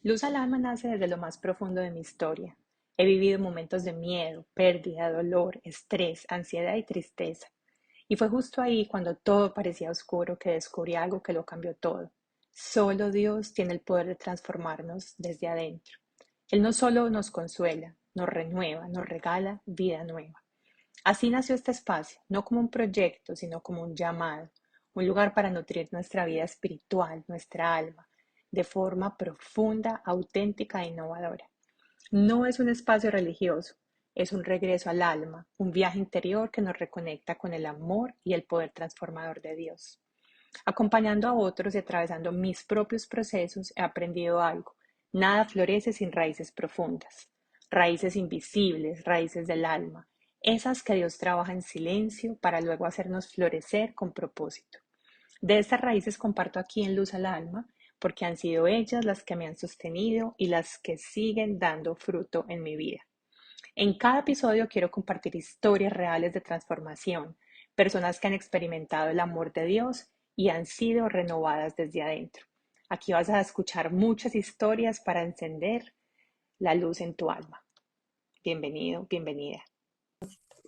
Luz al alma nace desde lo más profundo de mi historia. He vivido momentos de miedo, pérdida, dolor, estrés, ansiedad y tristeza. Y fue justo ahí, cuando todo parecía oscuro, que descubrí algo que lo cambió todo. Solo Dios tiene el poder de transformarnos desde adentro. Él no solo nos consuela, nos renueva, nos regala vida nueva. Así nació este espacio, no como un proyecto, sino como un llamado, un lugar para nutrir nuestra vida espiritual, nuestra alma, de forma profunda, auténtica e innovadora. No es un espacio religioso, es un regreso al alma, un viaje interior que nos reconecta con el amor y el poder transformador de Dios. Acompañando a otros y atravesando mis propios procesos, he aprendido algo. Nada florece sin raíces profundas, raíces invisibles, raíces del alma, esas que Dios trabaja en silencio para luego hacernos florecer con propósito. De estas raíces comparto aquí en Luz al Alma, porque han sido ellas las que me han sostenido y las que siguen dando fruto en mi vida. En cada episodio quiero compartir historias reales de transformación, personas que han experimentado el amor de Dios y han sido renovadas desde adentro. Aquí vas a escuchar muchas historias para encender la luz en tu alma. Bienvenido, bienvenida.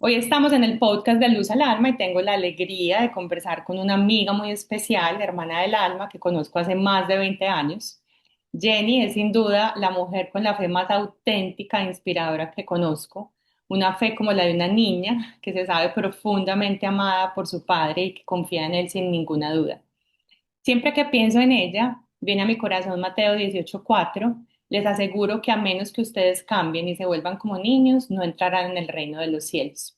Hoy estamos en el podcast de Luz al Alma y tengo la alegría de conversar con una amiga muy especial, hermana del alma, que conozco hace más de 20 años. Jenny es sin duda la mujer con la fe más auténtica e inspiradora que conozco, una fe como la de una niña que se sabe profundamente amada por su padre y que confía en él sin ninguna duda. Siempre que pienso en ella, viene a mi corazón Mateo 18:4. Les aseguro que a menos que ustedes cambien y se vuelvan como niños, no entrarán en el reino de los cielos.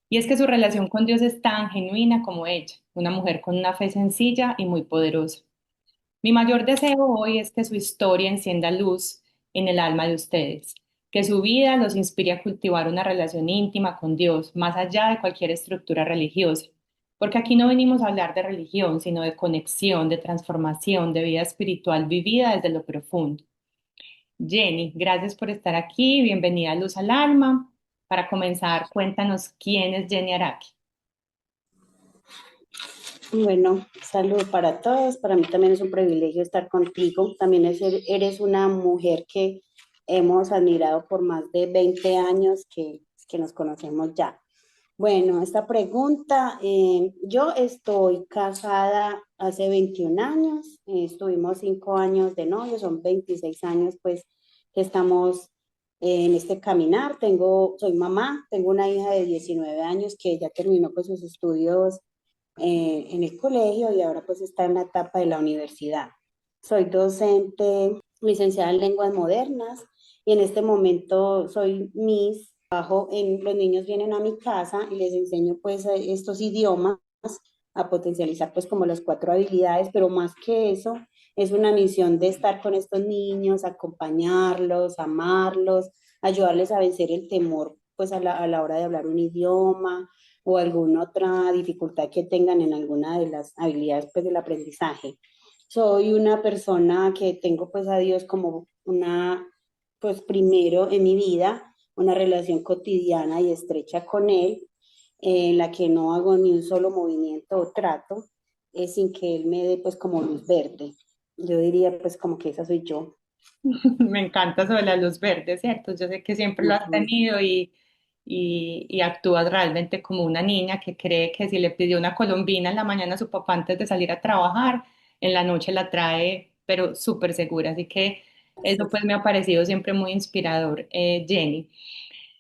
Y es que su relación con Dios es tan genuina como ella, una mujer con una fe sencilla y muy poderosa. Mi mayor deseo hoy es que su historia encienda luz en el alma de ustedes, que su vida los inspire a cultivar una relación íntima con Dios, más allá de cualquier estructura religiosa. Porque aquí no venimos a hablar de religión, sino de conexión, de transformación, de vida espiritual vivida desde lo profundo. Jenny, gracias por estar aquí. Bienvenida a Luz al Alma. Para comenzar, cuéntanos quién es Jenny Araki. Bueno, salud para todos. Para mí también es un privilegio estar contigo. También eres una mujer que hemos admirado por más de 20 años que nos conocemos ya. Bueno, esta pregunta, yo estoy casada hace 21 años, estuvimos 5 años de novios, son 26 años pues que estamos en este caminar. Soy mamá, tengo una hija de 19 años que ya terminó pues sus estudios en el colegio y ahora pues está en la etapa de la universidad. Soy docente, licenciada en lenguas modernas y en este momento soy los niños vienen a mi casa y les enseño pues estos idiomas a potencializar pues como las 4 habilidades, pero más que eso es una misión de estar con estos niños, acompañarlos, amarlos, ayudarles a vencer el temor pues a la hora de hablar un idioma o alguna otra dificultad que tengan en alguna de las habilidades pues del aprendizaje. Soy una persona que tengo pues a Dios como pues primero en mi vida, una relación cotidiana y estrecha con Él, en la que no hago ni un solo movimiento o trato, sin que Él me dé pues como luz verde. Yo diría pues como que esa soy yo. Me encanta sobre la luz verde, ¿cierto? Yo sé que siempre lo has Ujú. tenido y actúas realmente como una niña que cree que si le pidió una colombina en la mañana a su papá antes de salir a trabajar, en la noche la trae, pero súper segura. Así que eso pues me ha parecido siempre muy inspirador, Jenny.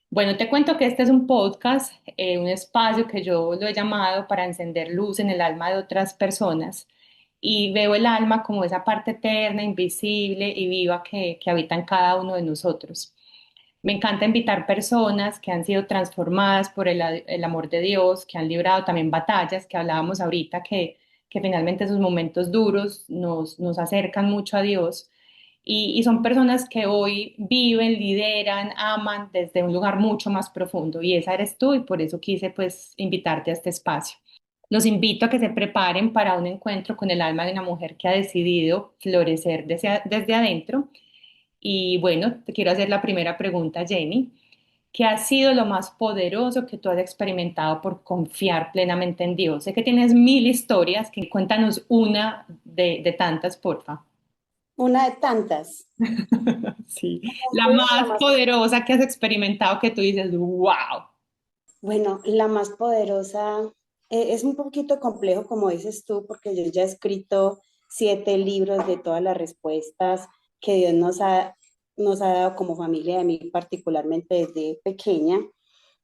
Bueno, te cuento que este es un podcast, un espacio que yo lo he llamado para encender luz en el alma de otras personas y veo el alma como esa parte eterna, invisible y viva que habita en cada uno de nosotros. Me encanta invitar personas que han sido transformadas por el amor de Dios, que han librado también batallas, que hablábamos ahorita, que finalmente esos momentos duros nos acercan mucho a Dios y son personas que hoy viven, lideran, aman desde un lugar mucho más profundo y esa eres tú y por eso quise pues invitarte a este espacio. Los invito a que se preparen para un encuentro con el alma de una mujer que ha decidido florecer desde adentro. Y bueno, te quiero hacer la primera pregunta, Jenny. ¿Qué ha sido lo más poderoso que tú has experimentado por confiar plenamente en Dios? Sé que tienes mil historias, que cuéntanos una de tantas, porfa. Una de tantas. Sí, la Yo digo que la más más, poderosa que has experimentado que tú dices, wow. bueno, la más poderosa, es un poquito complejo, como dices tú, porque yo ya he escrito 7 libros de todas las respuestas que Dios nos ha dado como familia, a mí particularmente desde pequeña.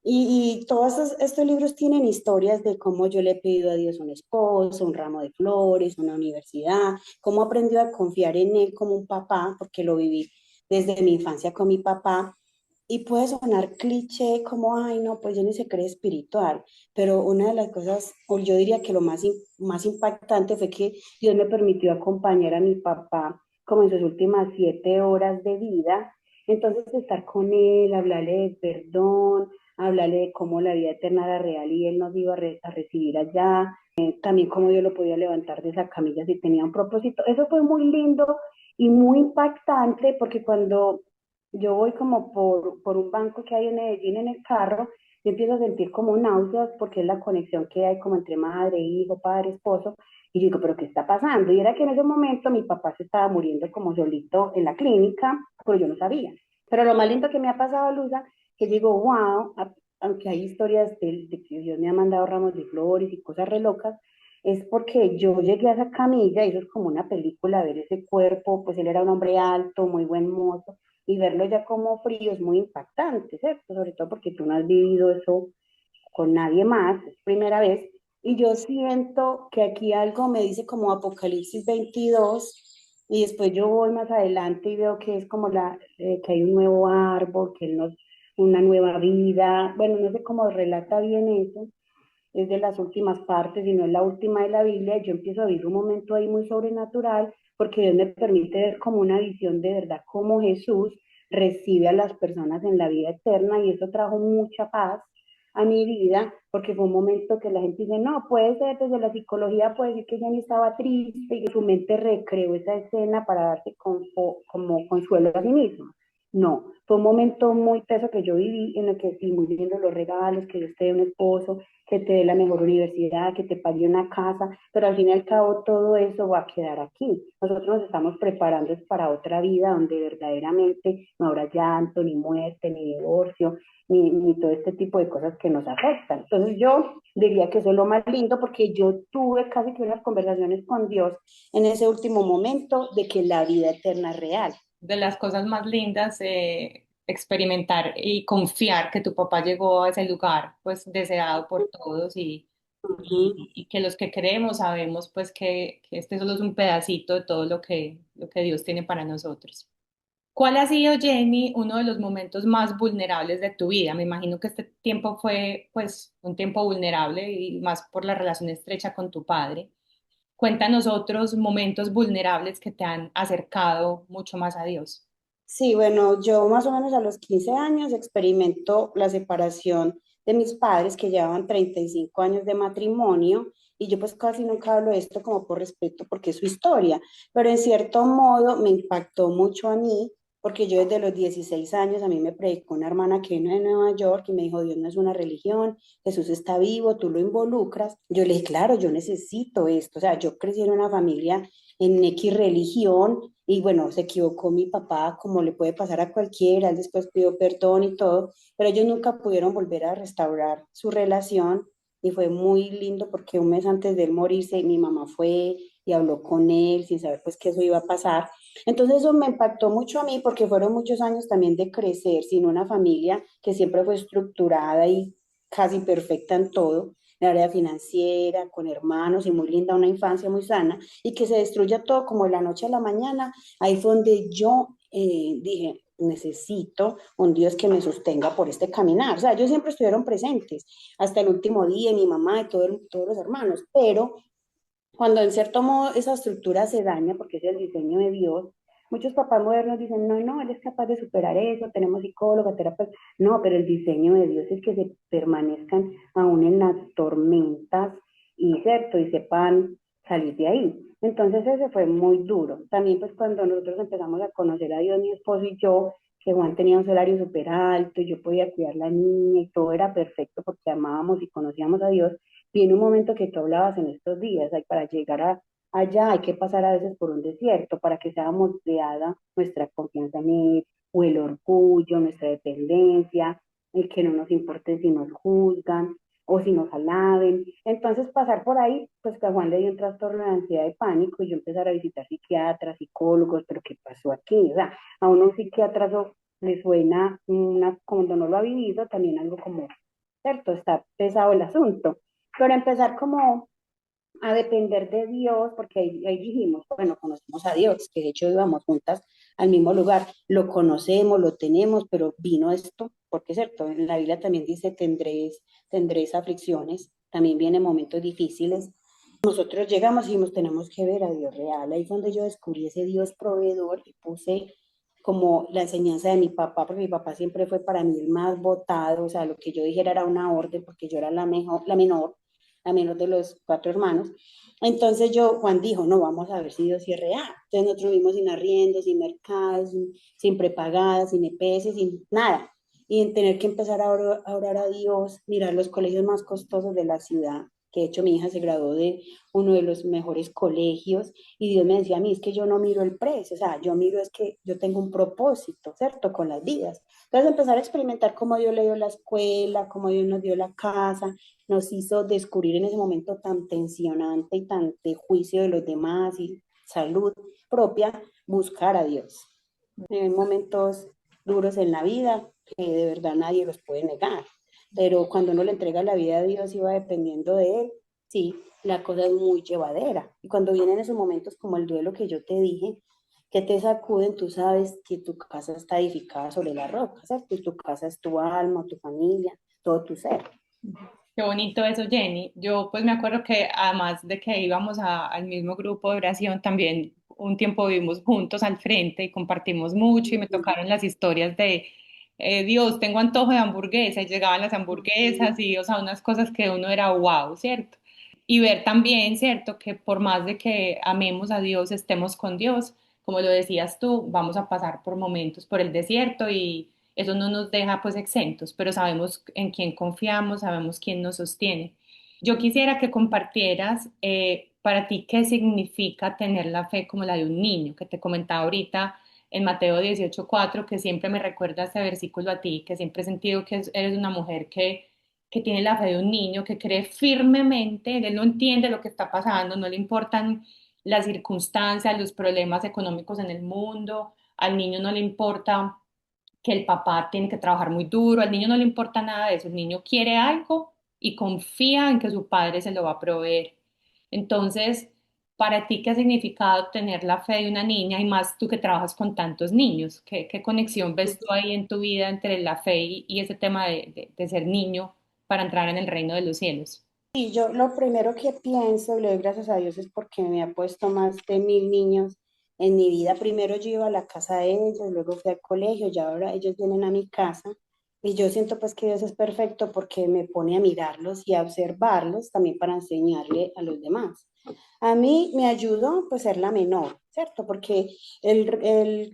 Y todos estos libros tienen historias de cómo yo le he pedido a Dios un esposo, un ramo de flores, una universidad, cómo aprendió a confiar en Él como un papá, porque lo viví desde mi infancia con mi papá. Y puede sonar cliché como, ay, no, pues yo ni se cree espiritual, pero una de las cosas, o yo diría que lo más impactante fue que Dios me permitió acompañar a mi papá como en sus últimas 7 horas de vida. Entonces, estar con él, hablarle de perdón, hablarle de cómo la vida eterna era real y él nos iba a recibir allá, también cómo Dios lo podía levantar de esa camilla si tenía un propósito. Eso fue muy lindo y muy impactante porque cuando yo voy como por un banco que hay en Medellín en el carro, yo empiezo a sentir como náuseas porque es la conexión que hay como entre madre, hijo, padre, esposo, y yo digo, pero ¿qué está pasando? Y era que en ese momento mi papá se estaba muriendo como solito en la clínica, pero yo no sabía. Pero lo más lindo que me ha pasado, Luza, que digo, wow, aunque hay historias de que Dios me ha mandado ramos de flores y cosas re locas, es porque yo llegué a esa camilla, y eso es como una película, ver ese cuerpo, pues él era un hombre alto, muy buen mozo, y verlo ya como frío es muy impactante, ¿cierto? Sobre todo porque tú no has vivido eso con nadie más, es primera vez, y yo siento que aquí algo me dice como Apocalipsis 22, y después yo voy más adelante y veo que es como que hay un nuevo árbol, que nos, una nueva vida, bueno, no sé cómo relata bien eso, es de las últimas partes y no es la última de la Biblia, y yo empiezo a vivir un momento ahí muy sobrenatural porque Dios me permite ver como una visión de verdad, cómo Jesús recibe a las personas en la vida eterna, y eso trajo mucha paz a mi vida, porque fue un momento que la gente dice, no, puede ser desde la psicología, puede decir que Jenny estaba triste y que su mente recreó esa escena para darse como consuelo a sí misma. No, fue un momento muy teso que yo viví en el que sí, muy lindo los regalos, que Dios te dé un esposo, que te dé la mejor universidad, que te pague una casa, pero al fin y al cabo todo eso va a quedar aquí. Nosotros nos estamos preparando para otra vida donde verdaderamente no habrá llanto, ni muerte, ni divorcio, ni todo este tipo de cosas que nos afectan. Entonces yo diría que eso es lo más lindo porque yo tuve casi que unas conversaciones con Dios en ese último momento de que la vida eterna es real. De las cosas más lindas, experimentar y confiar que tu papá llegó a ese lugar, pues deseado por todos Ujú. y que los que creemos sabemos pues que este solo es un pedacito de todo lo que Dios tiene para nosotros. ¿Cuál ha sido, Jenny, uno de los momentos más vulnerables de tu vida? Me imagino que este tiempo fue pues un tiempo vulnerable y más por la relación estrecha con tu padre. Cuéntanos otros momentos vulnerables que te han acercado mucho más a Dios. Sí, bueno, yo más o menos a los 15 años experimento la separación de mis padres que llevaban 35 años de matrimonio, y yo pues casi nunca hablo de esto como por respeto porque es su historia, pero en cierto modo me impactó mucho a mí porque yo desde los 16 años a mí me predicó una hermana que vino de Nueva York y me dijo, Dios no es una religión, Jesús está vivo, tú lo involucras. Yo le dije, claro, yo necesito esto, o sea, yo crecí en una familia en X religión, y bueno, se equivocó mi papá, como le puede pasar a cualquiera, él después pidió perdón y todo, pero ellos nunca pudieron volver a restaurar su relación, y fue muy lindo porque un mes antes de él morirse, mi mamá fue y habló con él sin saber pues que eso iba a pasar. Entonces eso me impactó mucho a mí porque fueron muchos años también de crecer sin una familia que siempre fue estructurada y casi perfecta en todo, en el área financiera, con hermanos y muy linda, una infancia muy sana, y que se destruya todo como de la noche a la mañana. Ahí fue donde yo dije, necesito un Dios que me sostenga por este caminar. O sea, ellos siempre estuvieron presentes hasta el último día, mi mamá y todos los hermanos, pero cuando en cierto modo esa estructura se daña, porque es el diseño de Dios, muchos papás modernos dicen, no, no, él es capaz de superar eso, tenemos psicólogos, terapeutas. No, pero el diseño de Dios es que se permanezcan aún en las tormentas y, cierto, y sepan salir de ahí. Entonces ese fue muy duro. También pues cuando nosotros empezamos a conocer a Dios, mi esposo y yo, que Juan tenía un salario súper alto y yo podía cuidar la niña y todo era perfecto porque amábamos y conocíamos a Dios, viene un momento que tú hablabas en estos días, para llegar allá hay que pasar a veces por un desierto para que sea moldeada nuestra confianza en Él, o el orgullo, nuestra dependencia, el que no nos importe si nos juzgan o si nos alaben. Entonces pasar por ahí, pues que a Juan le dio un trastorno de ansiedad y pánico y yo empezar a visitar psiquiatras, psicólogos, pero ¿qué pasó aquí? O sea, a uno un psiquiatra le suena, cuando no lo ha vivido, también algo como, ¿cierto? Está pesado el asunto. Pero empezar como a depender de Dios, porque ahí dijimos, bueno, conocemos a Dios, que de hecho íbamos juntas al mismo lugar, lo conocemos, lo tenemos, pero vino esto, porque es cierto, en la Biblia también dice tendréis aflicciones, también vienen momentos difíciles. Nosotros llegamos y dijimos, tenemos que ver a Dios real, ahí fue donde yo descubrí ese Dios proveedor y puse como la enseñanza de mi papá, porque mi papá siempre fue para mí el más votado, o sea, lo que yo dijera era una orden, porque yo era la menor de los cuatro hermanos. Entonces Juan dijo, no, vamos a ver si Dios sí es real. Entonces nosotros vivimos sin arriendo, sin mercado, sin prepagada, sin EPS, sin nada. Y en tener que empezar a orar a Dios, mirar los colegios más costosos de la ciudad, que de hecho mi hija se graduó de uno de los mejores colegios, y Dios me decía a mí, es que yo no miro el precio, o sea, yo miro es que yo tengo un propósito, ¿cierto? Con las vidas. Entonces empezar a experimentar cómo Dios le dio la escuela, cómo Dios nos dio la casa, nos hizo descubrir en ese momento tan tensionante y tan de juicio de los demás y salud propia, buscar a Dios. Hay momentos duros en la vida que de verdad nadie los puede negar, pero cuando uno le entrega la vida a Dios y va dependiendo de Él, sí, la cosa es muy llevadera. Y cuando vienen esos momentos como el duelo que yo te dije, que te sacuden, tú sabes que tu casa está edificada sobre la roca, ¿cierto? Y tu casa es tu alma, tu familia, todo tu ser. Qué bonito eso, Jenny. Yo pues me acuerdo que además de que íbamos al mismo grupo de oración, también un tiempo vivimos juntos al frente y compartimos mucho y me tocaron las historias de Dios, tengo antojo de hamburguesa y llegaban las hamburguesas y, o sea, unas cosas que uno era wow, ¿cierto? Y ver también, ¿cierto? Que por más de que amemos a Dios, estemos con Dios, como lo decías tú, vamos a pasar por momentos por el desierto y eso no nos deja pues exentos, pero sabemos en quién confiamos, sabemos quién nos sostiene. Yo quisiera que compartieras para ti qué significa tener la fe como la de un niño, que te comentaba ahorita en Mateo 18:4, que siempre me recuerda este versículo a ti, que siempre he sentido que eres una mujer que tiene la fe de un niño, que cree firmemente, él no entiende lo que está pasando, no le importan las circunstancias, los problemas económicos en el mundo, al niño no le importa que el papá tiene que trabajar muy duro, al niño no le importa nada de eso, el niño quiere algo y confía en que su padre se lo va a proveer. Entonces, para ti, ¿qué ha significado tener la fe de una niña y más tú que trabajas con tantos niños? ¿Qué conexión ves tú ahí en tu vida entre la fe y ese tema de ser niño para entrar en el reino de los cielos? Y yo lo primero que pienso, y le doy gracias a Dios, es porque me ha puesto más de 1000 niños en mi vida. Primero yo iba a la casa de ellos, luego fui al colegio, y ahora ellos vienen a mi casa. Y yo siento pues que Dios es perfecto porque me pone a mirarlos y a observarlos también para enseñarle a los demás. A mí me ayudó pues ser la menor, ¿cierto? Porque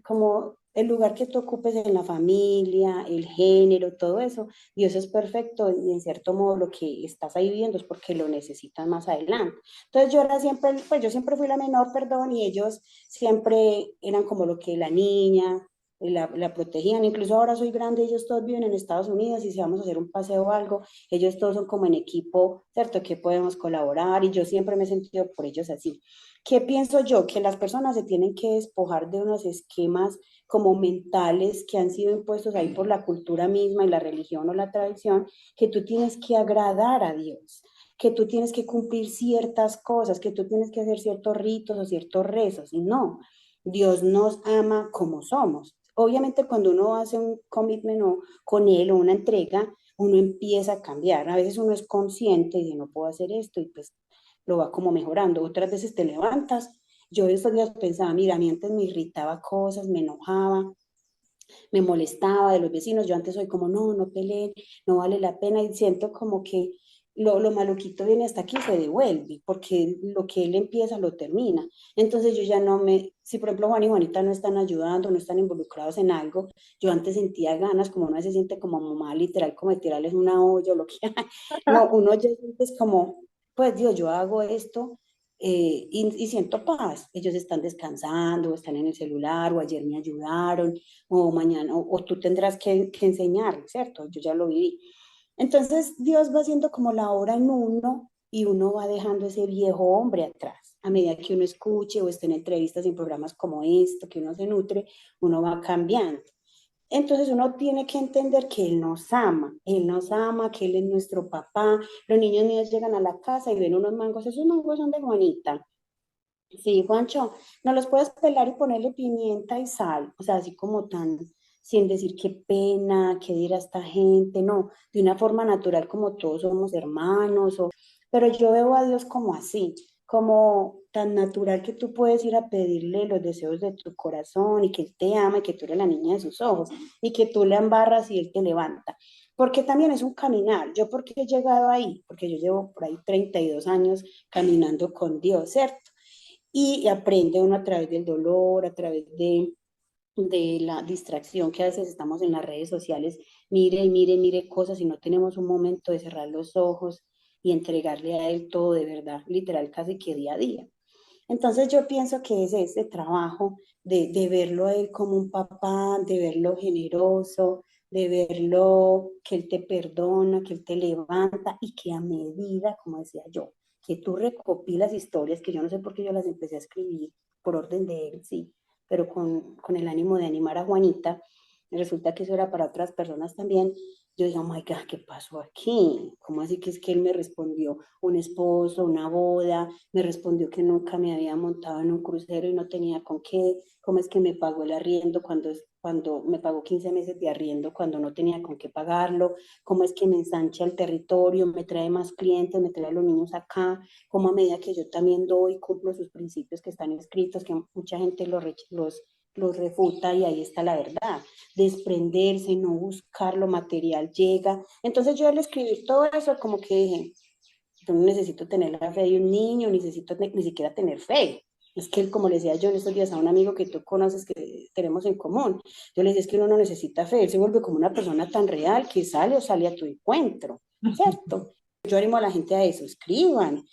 como el lugar que tú ocupes en la familia, el género, todo eso, Dios es perfecto y en cierto modo lo que estás ahí viviendo es porque lo necesitas más adelante. Entonces yo era siempre, pues yo siempre fui la menor, perdón, y ellos siempre eran como lo que la niña, la protegían. Incluso ahora soy grande, ellos todos viven en Estados Unidos y si vamos a hacer un paseo o algo, ellos todos son como en equipo, ¿cierto? Que podemos colaborar y yo siempre me he sentido por ellos así. ¿Qué pienso yo? Que las personas se tienen que despojar de unos esquemas como mentales que han sido impuestos ahí por la cultura misma y la religión o la tradición, que tú tienes que agradar a Dios, que tú tienes que cumplir ciertas cosas, que tú tienes que hacer ciertos ritos o ciertos rezos. Y no, Dios nos ama como somos. Obviamente cuando uno hace un commitment con Él o una entrega, uno empieza a cambiar. A veces uno es consciente y dice, no puedo hacer esto y pues lo va como mejorando. Otras veces te levantas. Yo estos días pensaba, mira, a mí antes me irritaba cosas, me enojaba, me molestaba de los vecinos. Yo antes soy como, no, no peleen, no vale la pena. Y siento como que lo maluquito viene hasta aquí y se devuelve, porque lo que él empieza lo termina. Entonces yo ya no si por ejemplo Juan y Juanita no están ayudando, no están involucrados en algo, yo antes sentía ganas, como uno se siente como mamá, literal, como de tirarles una olla o lo que hay. No, uno ya siente como, pues Dios, yo hago esto y siento paz. Ellos están descansando, o están en el celular, o ayer me ayudaron, o mañana, o tú tendrás que enseñarles, ¿cierto? Yo ya lo viví. Entonces Dios va haciendo como la obra en uno y uno va dejando ese viejo hombre atrás. A medida que uno escuche o esté en entrevistas y en programas como esto, que uno se nutre, uno va cambiando. Entonces uno tiene que entender que Él nos ama, que Él es nuestro papá. Los niños míos llegan a la casa y ven unos mangos, esos mangos son de Juanita. Sí, Juancho, no los puedes pelar y ponerle pimienta y sal, o sea, así como tan, sin decir qué pena, qué dirá esta gente, no, de una forma natural como todos somos hermanos, pero yo veo a Dios como así, como tan natural que tú puedes ir a pedirle los deseos de tu corazón y que Él te ama y que tú eres la niña de sus ojos y que tú le embarras y Él te levanta. Porque también es un caminar. ¿Yo por qué he llegado ahí? Porque yo llevo por ahí 32 años caminando con Dios, ¿cierto? Y aprende uno a través del dolor, a través de la distracción que a veces estamos en las redes sociales, mire y mire, mire cosas y no tenemos un momento de cerrar los ojos y entregarle a él todo de verdad, literal, casi que día a día. Entonces yo pienso que es ese trabajo de verlo a él como un papá, de verlo generoso, de verlo que él te perdona, que él te levanta y que a medida, como decía yo, que tú recopilas historias, que yo no sé por qué yo las empecé a escribir por orden de él, sí, pero con el ánimo de animar a Juanita, resulta que eso era para otras personas también. Yo dije, oh my God, ¿qué pasó aquí? ¿Cómo así que es que él me respondió un esposo, una boda? Me respondió que nunca me había montado en un crucero y no tenía con qué. ¿Cómo es que me pagó el arriendo cuando me pagó 15 meses de arriendo cuando no tenía con qué pagarlo? ¿Cómo es que me ensancha el territorio, me trae más clientes, me trae a los niños acá? ¿Cómo a medida que yo también doy, cumplo sus principios que están escritos, que mucha gente los refuta y ahí está la verdad? Desprenderse, no buscar lo material, llega. Entonces yo al escribir todo eso, como que dije, yo no necesito tener la fe de un niño, necesito ni siquiera tener fe. Es que él, como le decía yo en estos días a un amigo que tú conoces, que tenemos en común, yo le decía, es que uno no necesita fe, él se vuelve como una persona tan real que sale o sale a tu encuentro, ¿cierto? Yo animo a la gente a eso, escriban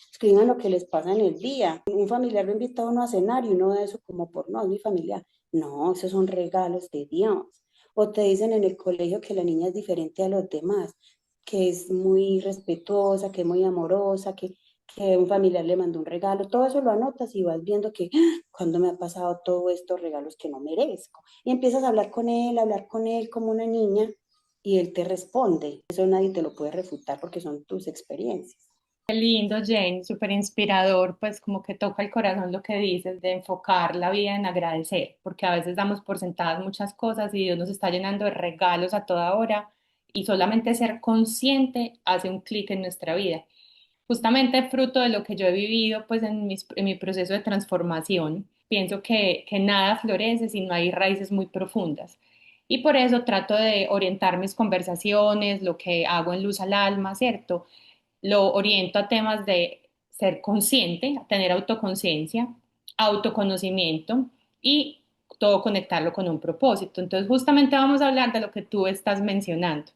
lo que les pasa en el día. Un familiar lo invita a uno a cenar y uno da eso como por, no, es mi familiar. No, esos son regalos de Dios. O te dicen en el colegio que la niña es diferente a los demás, que es muy respetuosa, que es muy amorosa, que un familiar le mandó un regalo, todo eso lo anotas y vas viendo que cuando me ha pasado todos estos regalos que no merezco. Y empiezas a hablar con él como una niña y él te responde. Eso nadie te lo puede refutar porque son tus experiencias. Qué lindo, Jane, súper inspirador, pues como que toca el corazón lo que dices de enfocar la vida en agradecer, porque a veces damos por sentadas muchas cosas y Dios nos está llenando de regalos a toda hora y solamente ser consciente hace un clic en nuestra vida. Justamente fruto de lo que yo he vivido, pues en mi proceso de transformación, pienso que nada florece si no hay raíces muy profundas. Y por eso trato de orientar mis conversaciones, lo que hago en Luz al Alma, ¿cierto? Lo oriento a temas de ser consciente, a tener autoconciencia, autoconocimiento y todo conectarlo con un propósito. Entonces, justamente vamos a hablar de lo que tú estás mencionando,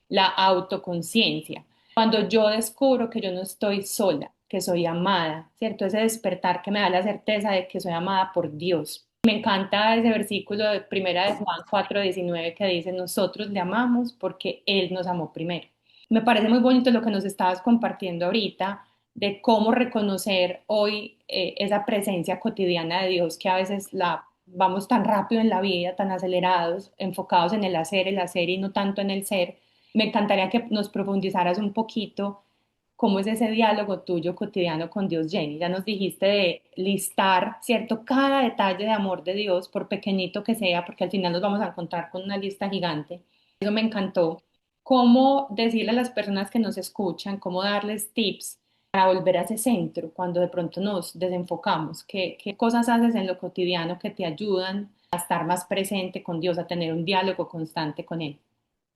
la autoconciencia. Cuando yo descubro que yo no estoy sola, que soy amada, ¿cierto? Ese despertar que me da la certeza de que soy amada por Dios. Me encanta ese versículo de Primera de Juan 4:19 que dice, nosotros le amamos porque Él nos amó primero. Me parece muy bonito lo que nos estabas compartiendo ahorita de cómo reconocer hoy esa presencia cotidiana de Dios que a veces la vamos tan rápido en la vida, tan acelerados, enfocados en el hacer y no tanto en el ser. Me encantaría que nos profundizaras un poquito cómo es ese diálogo tuyo cotidiano con Dios, Jenny. Ya nos dijiste de listar, ¿cierto? Cada detalle de amor de Dios, por pequeñito que sea, porque al final nos vamos a encontrar con una lista gigante. Eso me encantó. Cómo decirle a las personas que nos escuchan, cómo darles tips para volver a ese centro cuando de pronto nos desenfocamos. ¿Qué cosas haces en lo cotidiano que te ayudan a estar más presente con Dios, a tener un diálogo constante con Él?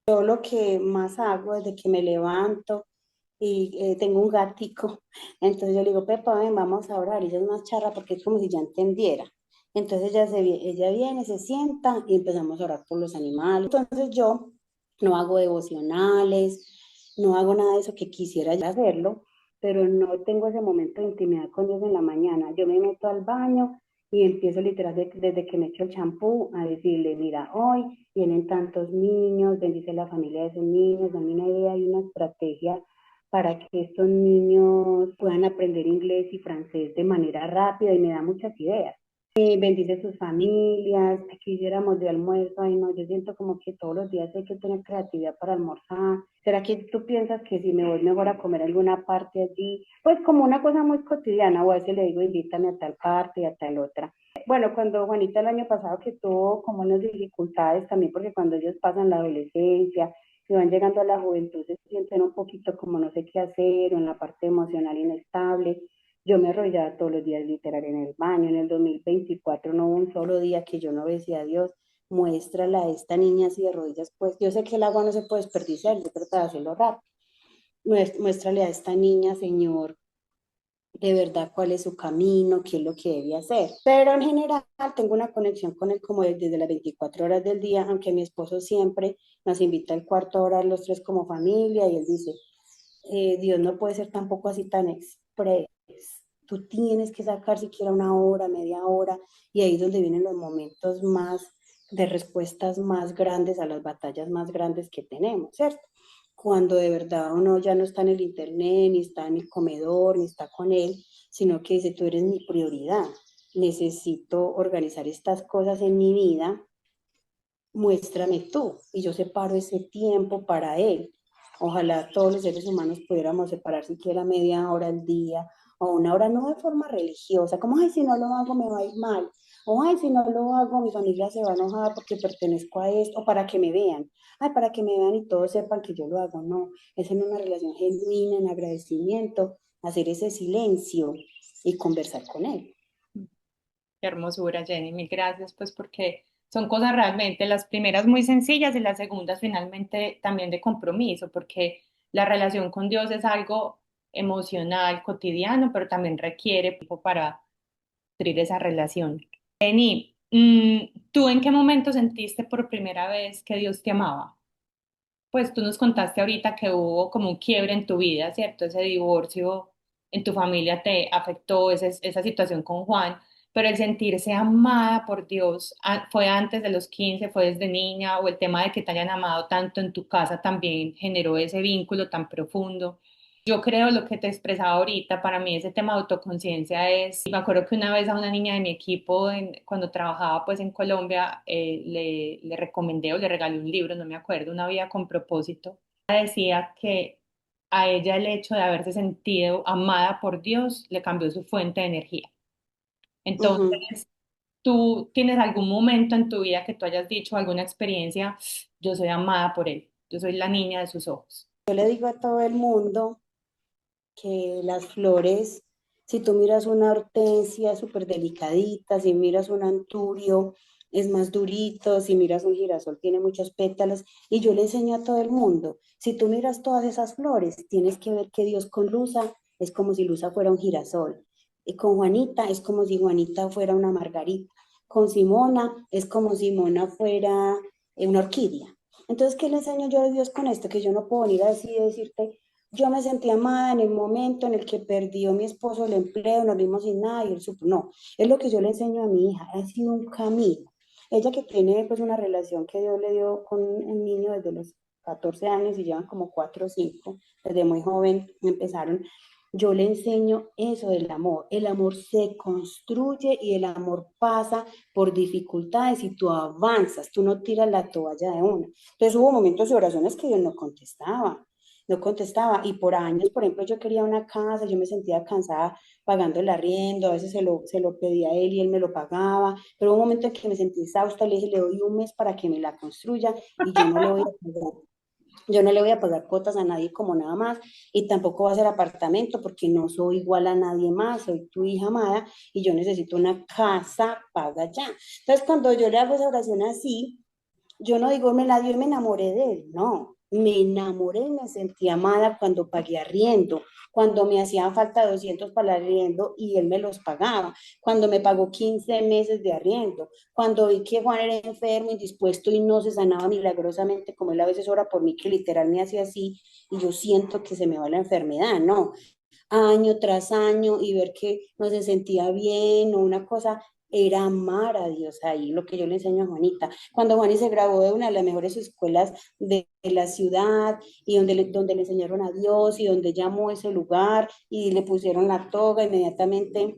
Yo lo que más hago desde que me levanto y tengo un gatico, entonces yo le digo, Pepa, ven, vamos a orar, y ella es más charra porque es como si ya entendiera. Entonces ella viene, se sienta y empezamos a orar por los animales. Entonces yo no hago devocionales, no hago nada de eso que quisiera ya hacerlo, pero no tengo ese momento de intimidad con Dios en la mañana. Yo me meto al baño y empiezo literal desde que me echo el champú a decirle, mira, hoy vienen tantos niños, bendice la familia de esos niños, dame una idea y una estrategia para que estos niños puedan aprender inglés y francés de manera rápida y me da muchas ideas. Bendice sus familias, que hiciéramos de almuerzo, ay no, yo siento como que todos los días hay que tener creatividad para almorzar. ¿Será que tú piensas que si me voy mejor a comer alguna parte allí? Pues como una cosa muy cotidiana, o a veces le digo, invítame a tal parte y a tal otra. Bueno, cuando Juanita el año pasado que tuvo como unas dificultades también, porque cuando ellos pasan la adolescencia y van llegando a la juventud se sienten un poquito como no sé qué hacer, o en la parte emocional inestable. Yo me arrollaba todos los días literal en el baño. En el 2024 no hubo un solo día que yo no decía a Dios, muéstrala a esta niña así de rodillas, pues yo sé que el agua no se puede desperdiciar, yo trato de hacerlo rápido. Muéstrale a esta niña, Señor, de verdad cuál es su camino, qué es lo que debe hacer. Pero en general tengo una conexión con él como desde las 24 horas del día, aunque mi esposo siempre nos invita al cuarto a orar los tres como familia y él dice, Dios no puede ser tampoco así tan express. Tú tienes que sacar siquiera una hora, media hora, y ahí es donde vienen los momentos más de respuestas más grandes a las batallas más grandes que tenemos, ¿cierto? Cuando de verdad uno ya no está en el internet, ni está en el comedor, ni está con él, sino que dice, tú eres mi prioridad, necesito organizar estas cosas en mi vida, muéstrame tú, y yo separo ese tiempo para él. Ojalá todos los seres humanos pudiéramos separar siquiera media hora al día, o una hora no de forma religiosa, como, ay, si no lo hago me va a ir mal, o ay, si no lo hago mi familia se va a enojar porque pertenezco a esto, o para que me vean, ay, para que me vean y todos sepan que yo lo hago, no, es en una relación genuina, en agradecimiento, hacer ese silencio y conversar con él. Qué hermosura, Jenny, mil gracias, pues porque son cosas realmente las primeras muy sencillas y las segundas finalmente también de compromiso, porque la relación con Dios es algo emocional, cotidiano, pero también requiere tiempo para nutrir esa relación. Jenny, ¿tú en qué momento sentiste por primera vez que Dios te amaba? Pues tú nos contaste ahorita que hubo como un quiebre en tu vida, ¿cierto? Ese divorcio en tu familia te afectó, esa situación con Juan, pero el sentirse amada por Dios, ¿fue antes de los 15, fue desde niña, o el tema de que te hayan amado tanto en tu casa también generó ese vínculo tan profundo? Yo creo lo que te expresaba ahorita, para mí ese tema de autoconciencia es, me acuerdo que una vez a una niña de mi equipo, cuando trabajaba pues en Colombia, le recomendé o le regalé un libro, no me acuerdo, Una vida con propósito. Ella decía que a ella el hecho de haberse sentido amada por Dios le cambió su fuente de energía. Ujú. Entonces, ¿tú tienes algún momento en tu vida que tú hayas dicho, alguna experiencia, yo soy amada por él, yo soy la niña de sus ojos? Yo le digo a todo el mundo que las flores, si tú miras una hortensia súper delicadita, si miras un anturio es más durito, si miras un girasol tiene muchos pétalos, y yo le enseño a todo el mundo, si tú miras todas esas flores, tienes que ver que Dios con Luza es como si Luza fuera un girasol, y con Juanita es como si Juanita fuera una margarita, con Simona es como si Simona fuera una orquídea. Entonces, ¿qué le enseño yo de Dios con esto? Que yo no puedo venir así y decirte, yo me sentí amada en el momento en el que perdió mi esposo el empleo, nos vimos sin nada y él supo. No, es lo que yo le enseño a mi hija, ha sido un camino. Ella que tiene pues una relación que Dios le dio con un niño desde los 14 años y llevan como 4 o 5, desde muy joven empezaron. Yo le enseño eso del amor. El amor se construye y el amor pasa por dificultades y tú avanzas, tú no tiras la toalla de una. Entonces hubo momentos de oraciones que Dios no contestaba. Y por años, por ejemplo, yo quería una casa, yo me sentía cansada pagando el arriendo, a veces se lo pedía a él y él me lo pagaba, pero hubo un momento en que me sentí exhausta, le dije, le doy un mes para que me la construya y yo no le voy a pagar cuotas a nadie como nada más y tampoco va a ser apartamento porque no soy igual a nadie más, soy tu hija amada y yo necesito una casa, paga ya. Entonces cuando yo le hago esa oración así, yo no digo me la dio y me enamoré de él, no. Me enamoré y me sentí amada cuando pagué arriendo, cuando me hacían falta 200 para el arriendo y él me los pagaba, cuando me pagó 15 meses de arriendo, cuando vi que Juan era enfermo, indispuesto y no se sanaba milagrosamente, como él a veces ora por mí, que literal me hacía así y yo siento que se me va la enfermedad, no. año tras año y ver que no se sentía bien o una cosa, era amar a Dios ahí, lo que yo le enseño a Juanita. Cuando Juani se graduó de una de las mejores escuelas de la ciudad y donde le enseñaron a Dios y donde llamó ese lugar y le pusieron la toga, inmediatamente